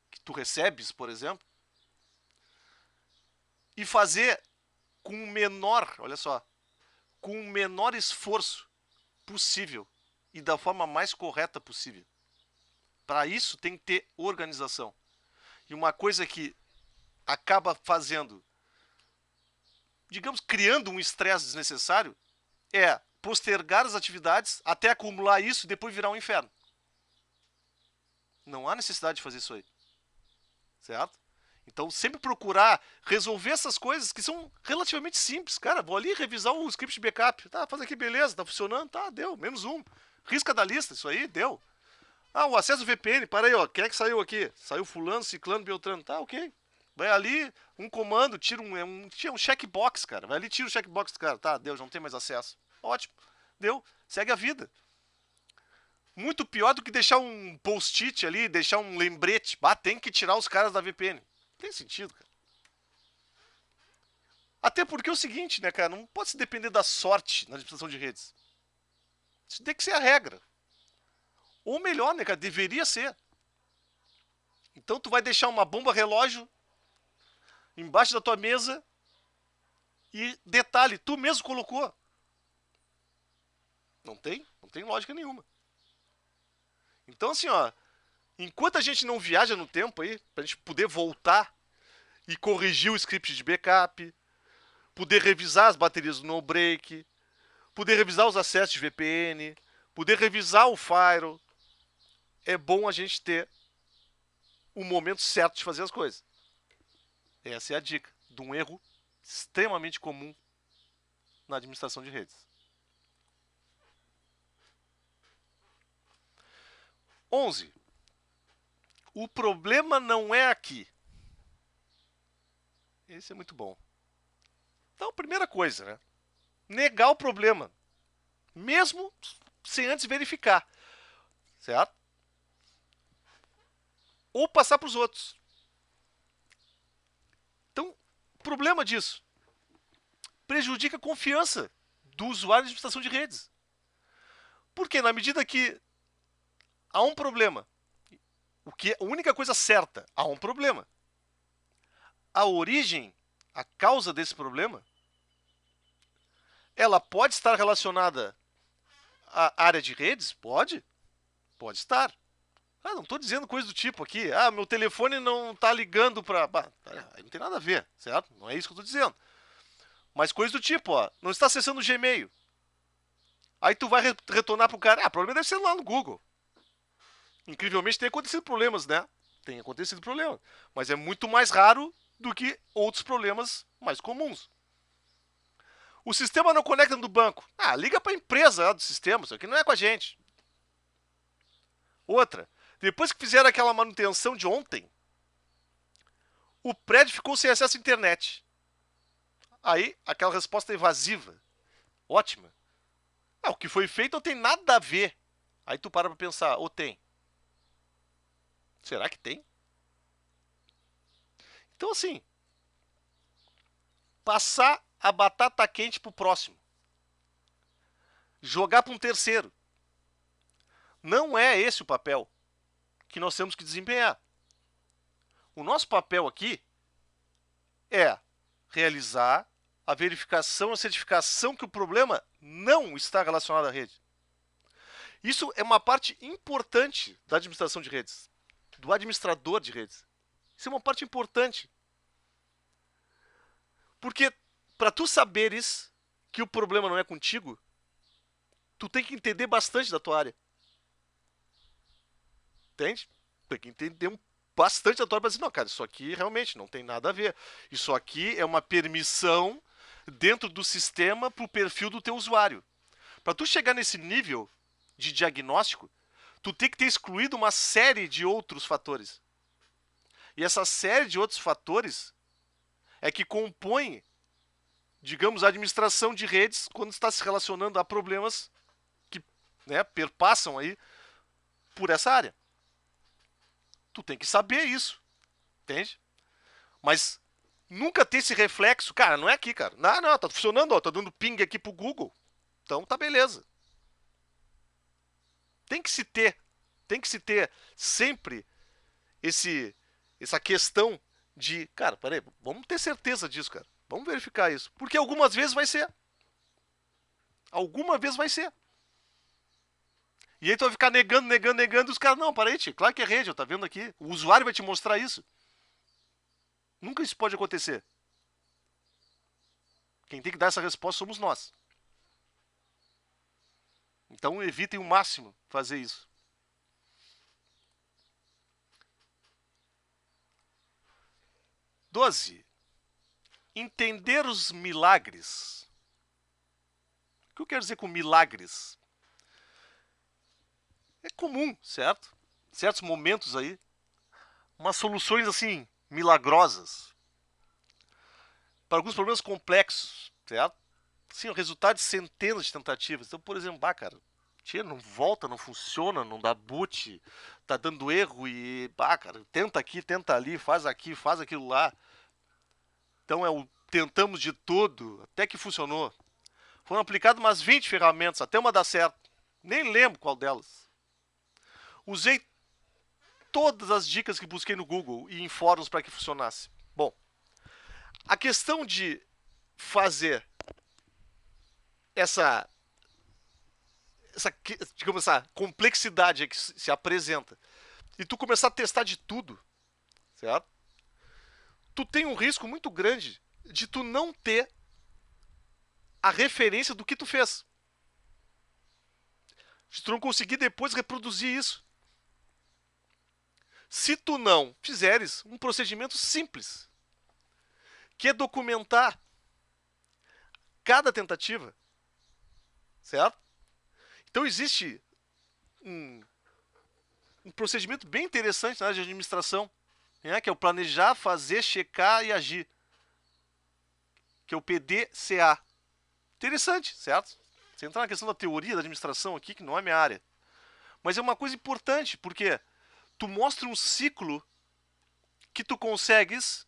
que tu recebes, por exemplo, e fazer com o menor, olha só, com o menor esforço possível e da forma mais correta possível. Para isso tem que ter organização. E uma coisa que acaba fazendo, digamos, criando um estresse desnecessário, é postergar as atividades até acumular isso e depois virar um inferno. Não há necessidade de fazer isso aí. Certo? Então, sempre procurar resolver essas coisas que são relativamente simples. Cara, vou ali revisar o script de backup. Tá, faz aqui, beleza, tá funcionando. Tá, deu, menos um. Risca da lista, isso aí, deu. Ah, o acesso VPN, para aí, ó. Quem é que saiu aqui? Saiu fulano, ciclano, beltrano. Tá, ok. Vai ali, um comando, tira um checkbox, cara. Vai ali, tira o checkbox do cara. Tá, deu, já não tem mais acesso. Ótimo. Deu, segue a vida. Muito pior do que deixar um post-it ali, deixar um lembrete. Ah, tem que tirar os caras da VPN. Não tem sentido, cara. Até porque é o seguinte, né, cara? Não pode se depender da sorte na administração de redes. Isso tem que ser a regra. Ou melhor, né, cara? Deveria ser. Então tu vai deixar uma bomba relógio embaixo da tua mesa e, detalhe, tu mesmo colocou. Não tem lógica nenhuma. Então, assim, ó, enquanto a gente não viaja no tempo aí, pra gente poder voltar e corrigir o script de backup, poder revisar as baterias do no-break, poder revisar os acessos de VPN, poder revisar o firewall, é bom a gente ter o momento certo de fazer as coisas. Essa é a dica de um erro extremamente comum na administração de redes. 11. O problema não é aqui. Esse é muito bom. Então, primeira coisa, né? Negar o problema. Mesmo sem antes verificar. Certo? Ou passar para os outros. Então, o problema disso prejudica a confiança do usuário de administração de redes. Porque na medida que há um problema, a única coisa certa, há um problema. A origem, a causa desse problema, ela pode estar relacionada à área de redes? Pode estar. Não estou dizendo coisa do tipo aqui, meu telefone não está ligando para... Aí não tem nada a ver, certo? Não é isso que eu estou dizendo. Mas coisa do tipo, não está acessando o Gmail. Aí tu vai retornar pro cara, o problema deve ser lá no Google. Incrivelmente tem acontecido problemas, né? Tem acontecido problemas. Mas é muito mais raro do que outros problemas mais comuns. O sistema não conecta no banco. Liga para a empresa do sistema, isso aqui não é com a gente. Outra, depois que fizeram aquela manutenção de ontem, o prédio ficou sem acesso à internet. Aí, aquela resposta evasiva. Ótima. O que foi feito não tem nada a ver. Aí tu para pra pensar, ou tem? Será que tem? Então, assim, passar a batata quente pro próximo. Jogar para um terceiro. Não é esse o papel que nós temos que desempenhar. O nosso papel aqui é realizar a verificação, a certificação que o problema não está relacionado à rede. Isso é uma parte importante da administração de redes, do administrador de redes. Isso é uma parte importante. Porque para tu saberes que o problema não é contigo, tu tem que entender bastante da tua área. Entende? Tem que entender bastante da tua área para dizer, não, cara, isso aqui realmente não tem nada a ver. Isso aqui é uma permissão dentro do sistema para o perfil do teu usuário. Para tu chegar nesse nível de diagnóstico, tu tem que ter excluído uma série de outros fatores. E essa série de outros fatores é que compõe, digamos, a administração de redes quando está se relacionando a problemas que, né, perpassam aí por essa área. Tu tem que saber isso, entende? Mas nunca ter esse reflexo, cara, não é aqui, cara. Não, tá funcionando, tá dando ping aqui pro Google. Então tá beleza. Tem que se ter sempre essa questão de, cara, peraí, vamos ter certeza disso, cara. Vamos verificar isso. Porque algumas vezes vai ser. Alguma vez vai ser. E aí tu vai ficar negando, e os caras, não, peraí, tio, claro que é rede, tá vendo aqui. O usuário vai te mostrar isso. Nunca isso pode acontecer. Quem tem que dar essa resposta somos nós. Então evitem o máximo fazer isso. 12. Entender os milagres. O que eu quero dizer com milagres? É comum, certo? Certos momentos aí, umas soluções assim, milagrosas. Para alguns problemas complexos, certo? Sim, o resultado de centenas de tentativas. Então, por exemplo, cara, não volta, não funciona, não dá boot, tá dando erro e, cara, tenta aqui, tenta ali, faz aqui, faz aquilo lá. Então, tentamos de tudo, até que funcionou. Foram aplicadas umas 20 ferramentas, até uma dar certo. Nem lembro qual delas. Usei todas as dicas que busquei no Google e em fóruns para que funcionasse. Bom, a questão de fazer digamos, essa complexidade que se apresenta, e tu começar a testar de tudo, certo? Tu tem um risco muito grande de tu não ter a referência do que tu fez. Se tu não conseguir depois reproduzir isso. Se tu não fizeres um procedimento simples, que é documentar cada tentativa, certo? Então existe um procedimento bem interessante na área de administração, né, que é o planejar, fazer, checar e agir, que é o PDCA. Interessante, certo? Você entrar na questão da teoria da administração aqui, que não é minha área. Mas é uma coisa importante, porque tu mostra um ciclo que tu consegues,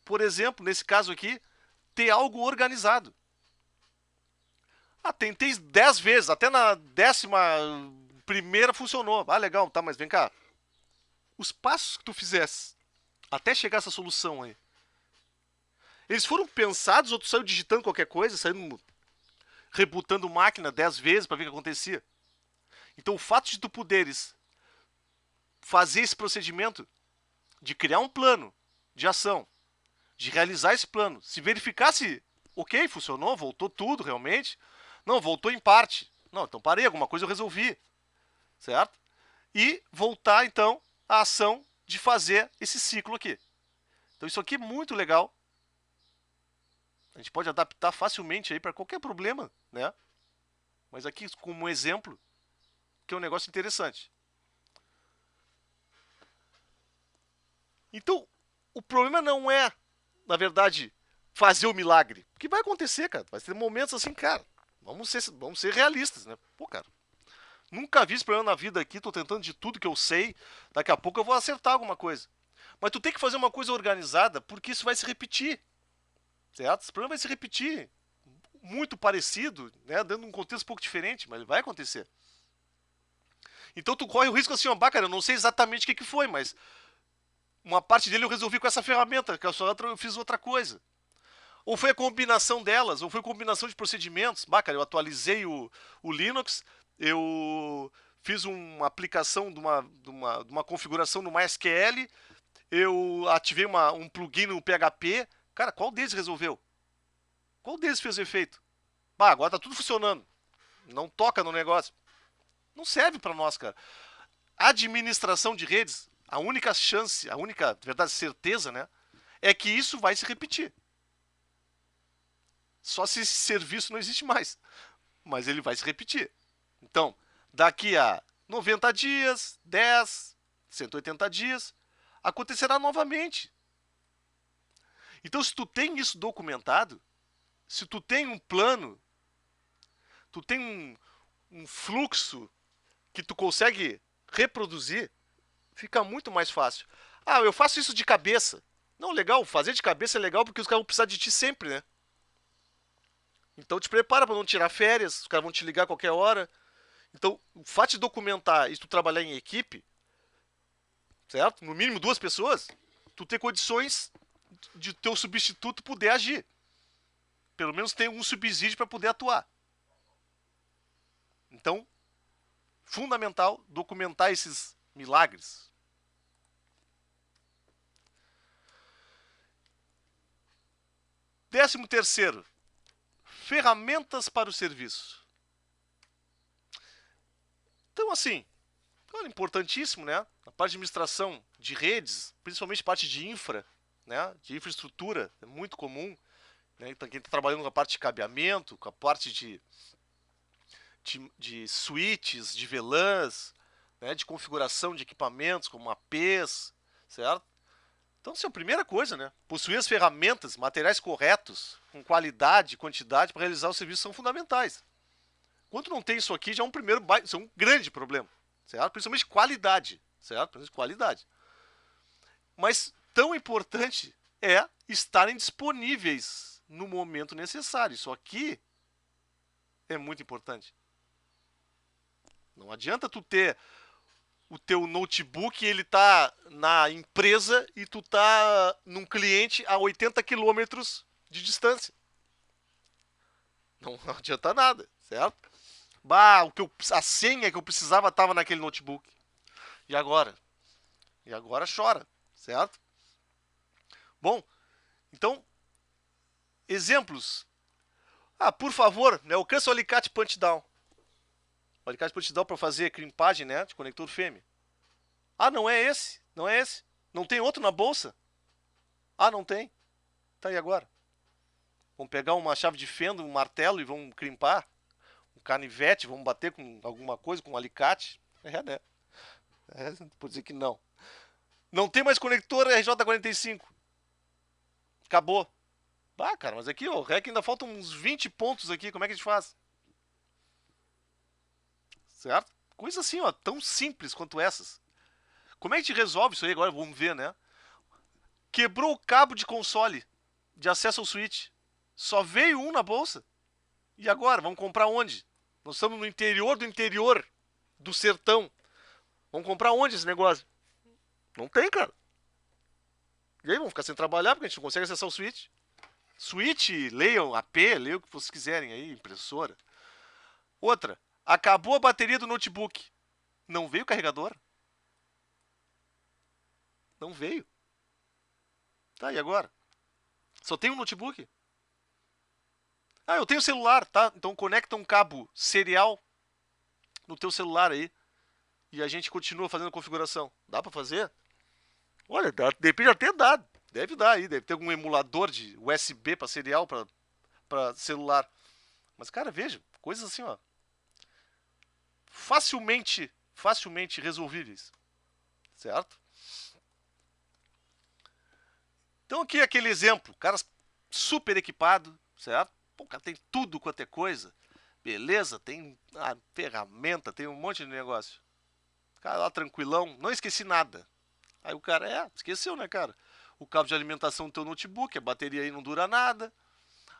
por exemplo, nesse caso aqui, ter algo organizado. Ah, tentei 10 vezes, até na 11ª funcionou. Ah, legal, tá, mas vem cá. Os passos que tu fizesse até chegar a essa solução aí, eles foram pensados ou tu saiu digitando qualquer coisa, saindo rebutando máquina 10 vezes para ver o que acontecia? Então o fato de tu poderes fazer esse procedimento de criar um plano de ação, de realizar esse plano, se verificar se, ok, funcionou, voltou tudo realmente, não, voltou em parte, não, então parei, alguma coisa eu resolvi, certo? E voltar então à ação de fazer esse ciclo aqui. Então isso aqui é muito legal. A gente pode adaptar facilmente aí para qualquer problema, né? Mas aqui como um exemplo, que é um negócio interessante. Então, o problema não é, na verdade, fazer o milagre. Porque vai acontecer, cara. Vai ter momentos assim, cara. Vamos ser realistas, né? Pô, cara. Nunca vi esse problema na vida aqui, tô tentando de tudo que eu sei. Daqui a pouco eu vou acertar alguma coisa. Mas tu tem que fazer uma coisa organizada, porque isso vai se repetir. Certo? Esse problema vai se repetir. Muito parecido, né? Dando um contexto um pouco diferente, mas ele vai acontecer. Então tu corre o risco assim, ó, cara, eu não sei exatamente o que foi, mas uma parte dele eu resolvi com essa ferramenta, que a outra eu fiz outra coisa. Ou foi a combinação delas, ou foi a combinação de procedimentos. Cara, eu atualizei o Linux, eu fiz uma aplicação de uma configuração no MySQL, eu ativei um plugin no PHP. Cara, qual deles resolveu? Qual deles fez efeito? Agora tá tudo funcionando. Não toca no negócio. Não serve para nós, cara. Administração de redes, a única chance, a única, de verdade, certeza, né, é que isso vai se repetir. Só se esse serviço não existe mais. Mas ele vai se repetir. Então, daqui a 90 dias, 10, 180 dias, acontecerá novamente. Então, se tu tem isso documentado, se tu tem um plano, tu tem um fluxo que tu consegue reproduzir, fica muito mais fácil. Ah, eu faço isso de cabeça. Não, legal, fazer de cabeça é legal porque os caras vão precisar de ti sempre, né? Então te prepara para não tirar férias, os caras vão te ligar a qualquer hora. Então, o fato de documentar e tu trabalhar em equipe, certo? No mínimo 2 pessoas, tu ter condições de teu substituto poder agir. Pelo menos tem um subsídio para poder atuar. Então, fundamental documentar esses milagres. Décimo terceiro, ferramentas para o serviço. Então, assim, importantíssimo, né? A parte de administração de redes, principalmente parte de infra, né? De infraestrutura, é muito comum. Né? Então, quem está trabalhando com a parte de cabeamento, com a parte de switches, de VLANs, né? De configuração de equipamentos como APs, certo? Então, assim, a primeira coisa, né? Possuir as ferramentas, materiais corretos, com qualidade e quantidade para realizar o serviço são fundamentais. Quando não tem isso aqui, já é um primeiro, isso é um grande problema, certo? Principalmente qualidade, certo? Principalmente qualidade. Mas tão importante é estarem disponíveis no momento necessário. Isso aqui é muito importante. Não adianta tu ter o teu notebook, ele tá na empresa e tu tá num cliente a 80 quilômetros de distância. Não adianta nada, certo? Bah, a senha que eu precisava estava naquele notebook. E agora? E agora chora, certo? Bom, então, exemplos. Ah, por favor, né, alcança o alicate punch down. O alicate punch down para fazer crimpagem, né, de conector fêmea. Ah, não é esse, não é esse. Não tem outro na bolsa? Ah, não tem. Tá, e agora? Vamos pegar uma chave de fenda, um martelo e vamos crimpar? Um canivete, vamos bater com alguma coisa, com um alicate? É, né? É, por dizer que não. Não tem mais conector RJ45. Acabou. Ah, cara, mas aqui, ó, o REC ainda faltam uns 20 pontos aqui. Como é que a gente faz? Certo? Coisa assim, ó, tão simples quanto essas. Como é que a gente resolve isso aí agora? Vamos ver, né? Quebrou o cabo de console de acesso ao Switch. Só veio um na bolsa. E agora? Vamos comprar onde? Nós estamos no interior do interior do sertão. Vamos comprar onde esse negócio? Não tem, cara. E aí, vamos ficar sem trabalhar porque a gente não consegue acessar o Switch. Switch, leiam AP, leiam o que vocês quiserem aí, impressora. Outra, acabou a bateria do notebook. Não veio o carregador? Não veio. Tá, e agora? Só tem um notebook? Ah, eu tenho celular, tá? Então conecta um cabo serial no teu celular aí e a gente continua fazendo a configuração. Dá pra fazer? Olha, dá, de repente até dá. Deve dar aí, deve ter algum emulador de USB pra serial pra celular. Mas cara, veja, coisas assim, ó, facilmente resolvíveis, certo? Então aqui é aquele exemplo, cara super equipado, certo? Pô, o cara tem tudo quanto é coisa, beleza, tem a ferramenta, tem um monte de negócio. Cara lá tranquilão, não esqueci nada. Aí o cara, esqueceu, né, cara? O cabo de alimentação do teu notebook, a bateria aí não dura nada.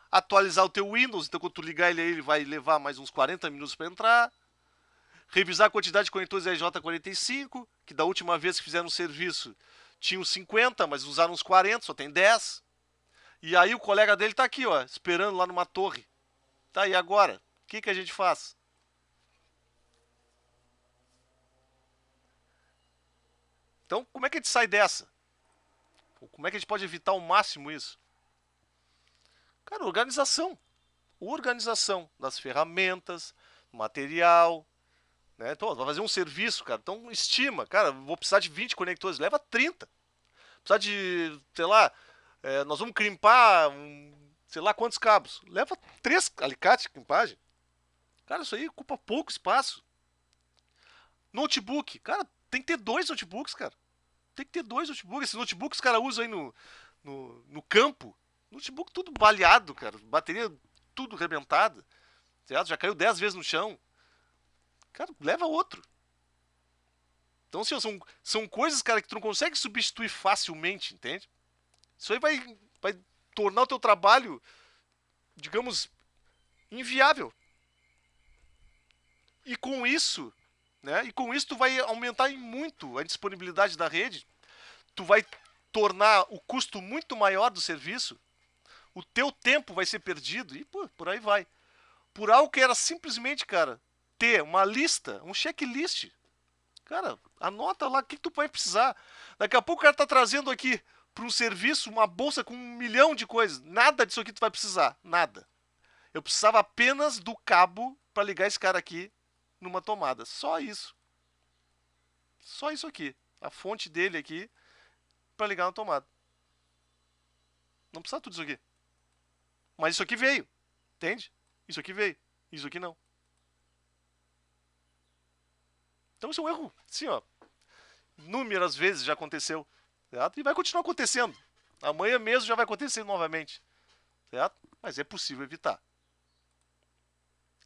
Atualizar o teu Windows, então quando tu ligar ele aí, ele vai levar mais uns 40 minutos para entrar. Revisar a quantidade de conectores RJ45, que da última vez que fizeram o serviço tinham 50, mas usaram uns 40, só tem 10. E aí o colega dele tá aqui, ó, esperando lá numa torre. Tá, e agora? O que a gente faz? Então, como é que a gente sai dessa? Como é que a gente pode evitar ao máximo isso? Cara, organização. Organização das ferramentas, material, né? Então, vai fazer um serviço, cara. Então, estima, cara, vou precisar de 20 conectores, leva 30. Precisar de, sei lá, nós vamos crimpar, sei lá quantos cabos. Leva 3 alicates de crimpagem. Cara, isso aí ocupa pouco espaço. Notebook, cara, tem que ter 2 notebooks, cara. Tem que ter 2 notebooks. Esses notebooks os caras usam aí no campo. Notebook tudo baleado, cara. Bateria tudo rebentada. Certo? Já caiu 10 vezes no chão. Cara, leva outro. Então, assim, são coisas, cara, que tu não consegue substituir facilmente, entende? Isso aí vai tornar o teu trabalho, digamos, inviável. E com isso, né? E com isso tu vai aumentar em muito a disponibilidade da rede. Tu vai tornar o custo muito maior do serviço. O teu tempo vai ser perdido e pô, por aí vai. Por algo que era simplesmente, cara, ter uma lista, um checklist. Cara, anota lá o que tu vai precisar. Daqui a pouco o cara tá trazendo aqui para um serviço uma bolsa com 1 milhão de coisas. Nada disso aqui tu vai precisar. Nada. Eu precisava apenas do cabo para ligar esse cara aqui numa tomada. Só isso. Só isso aqui. A fonte dele aqui para ligar na tomada. Não precisa tudo isso aqui. Mas isso aqui veio. Entende? Isso aqui veio. Isso aqui não. Então isso é um erro. Sim, ó. Inúmeras vezes já aconteceu. Certo? E vai continuar acontecendo. Amanhã mesmo já vai acontecer novamente. Certo? Mas é possível evitar.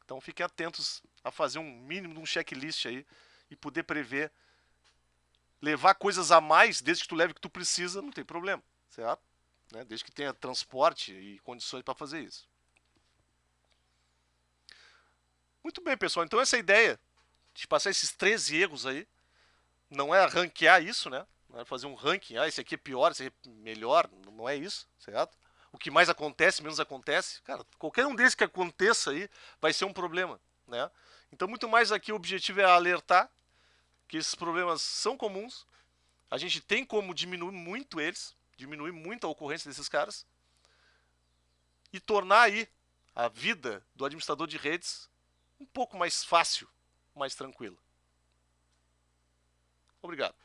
Então fiquem atentos a fazer um mínimo de um checklist aí e poder prever. Levar coisas a mais, desde que tu leve o que tu precisa, não tem problema. Certo? Né? Desde que tenha transporte e condições para fazer isso. Muito bem, pessoal. Então essa é a ideia de passar esses 13 erros aí. Não é ranquear isso, né? Não é fazer um ranking. Ah, esse aqui é pior, esse aqui é melhor. Não é isso, certo? O que mais acontece, menos acontece. Cara, qualquer um desses que aconteça aí vai ser um problema. né? Então, muito mais aqui o objetivo é alertar que esses problemas são comuns, a gente tem como diminuir muito eles, diminuir muito a ocorrência desses caras, e tornar aí a vida do administrador de redes um pouco mais fácil, mais tranquila. Obrigado.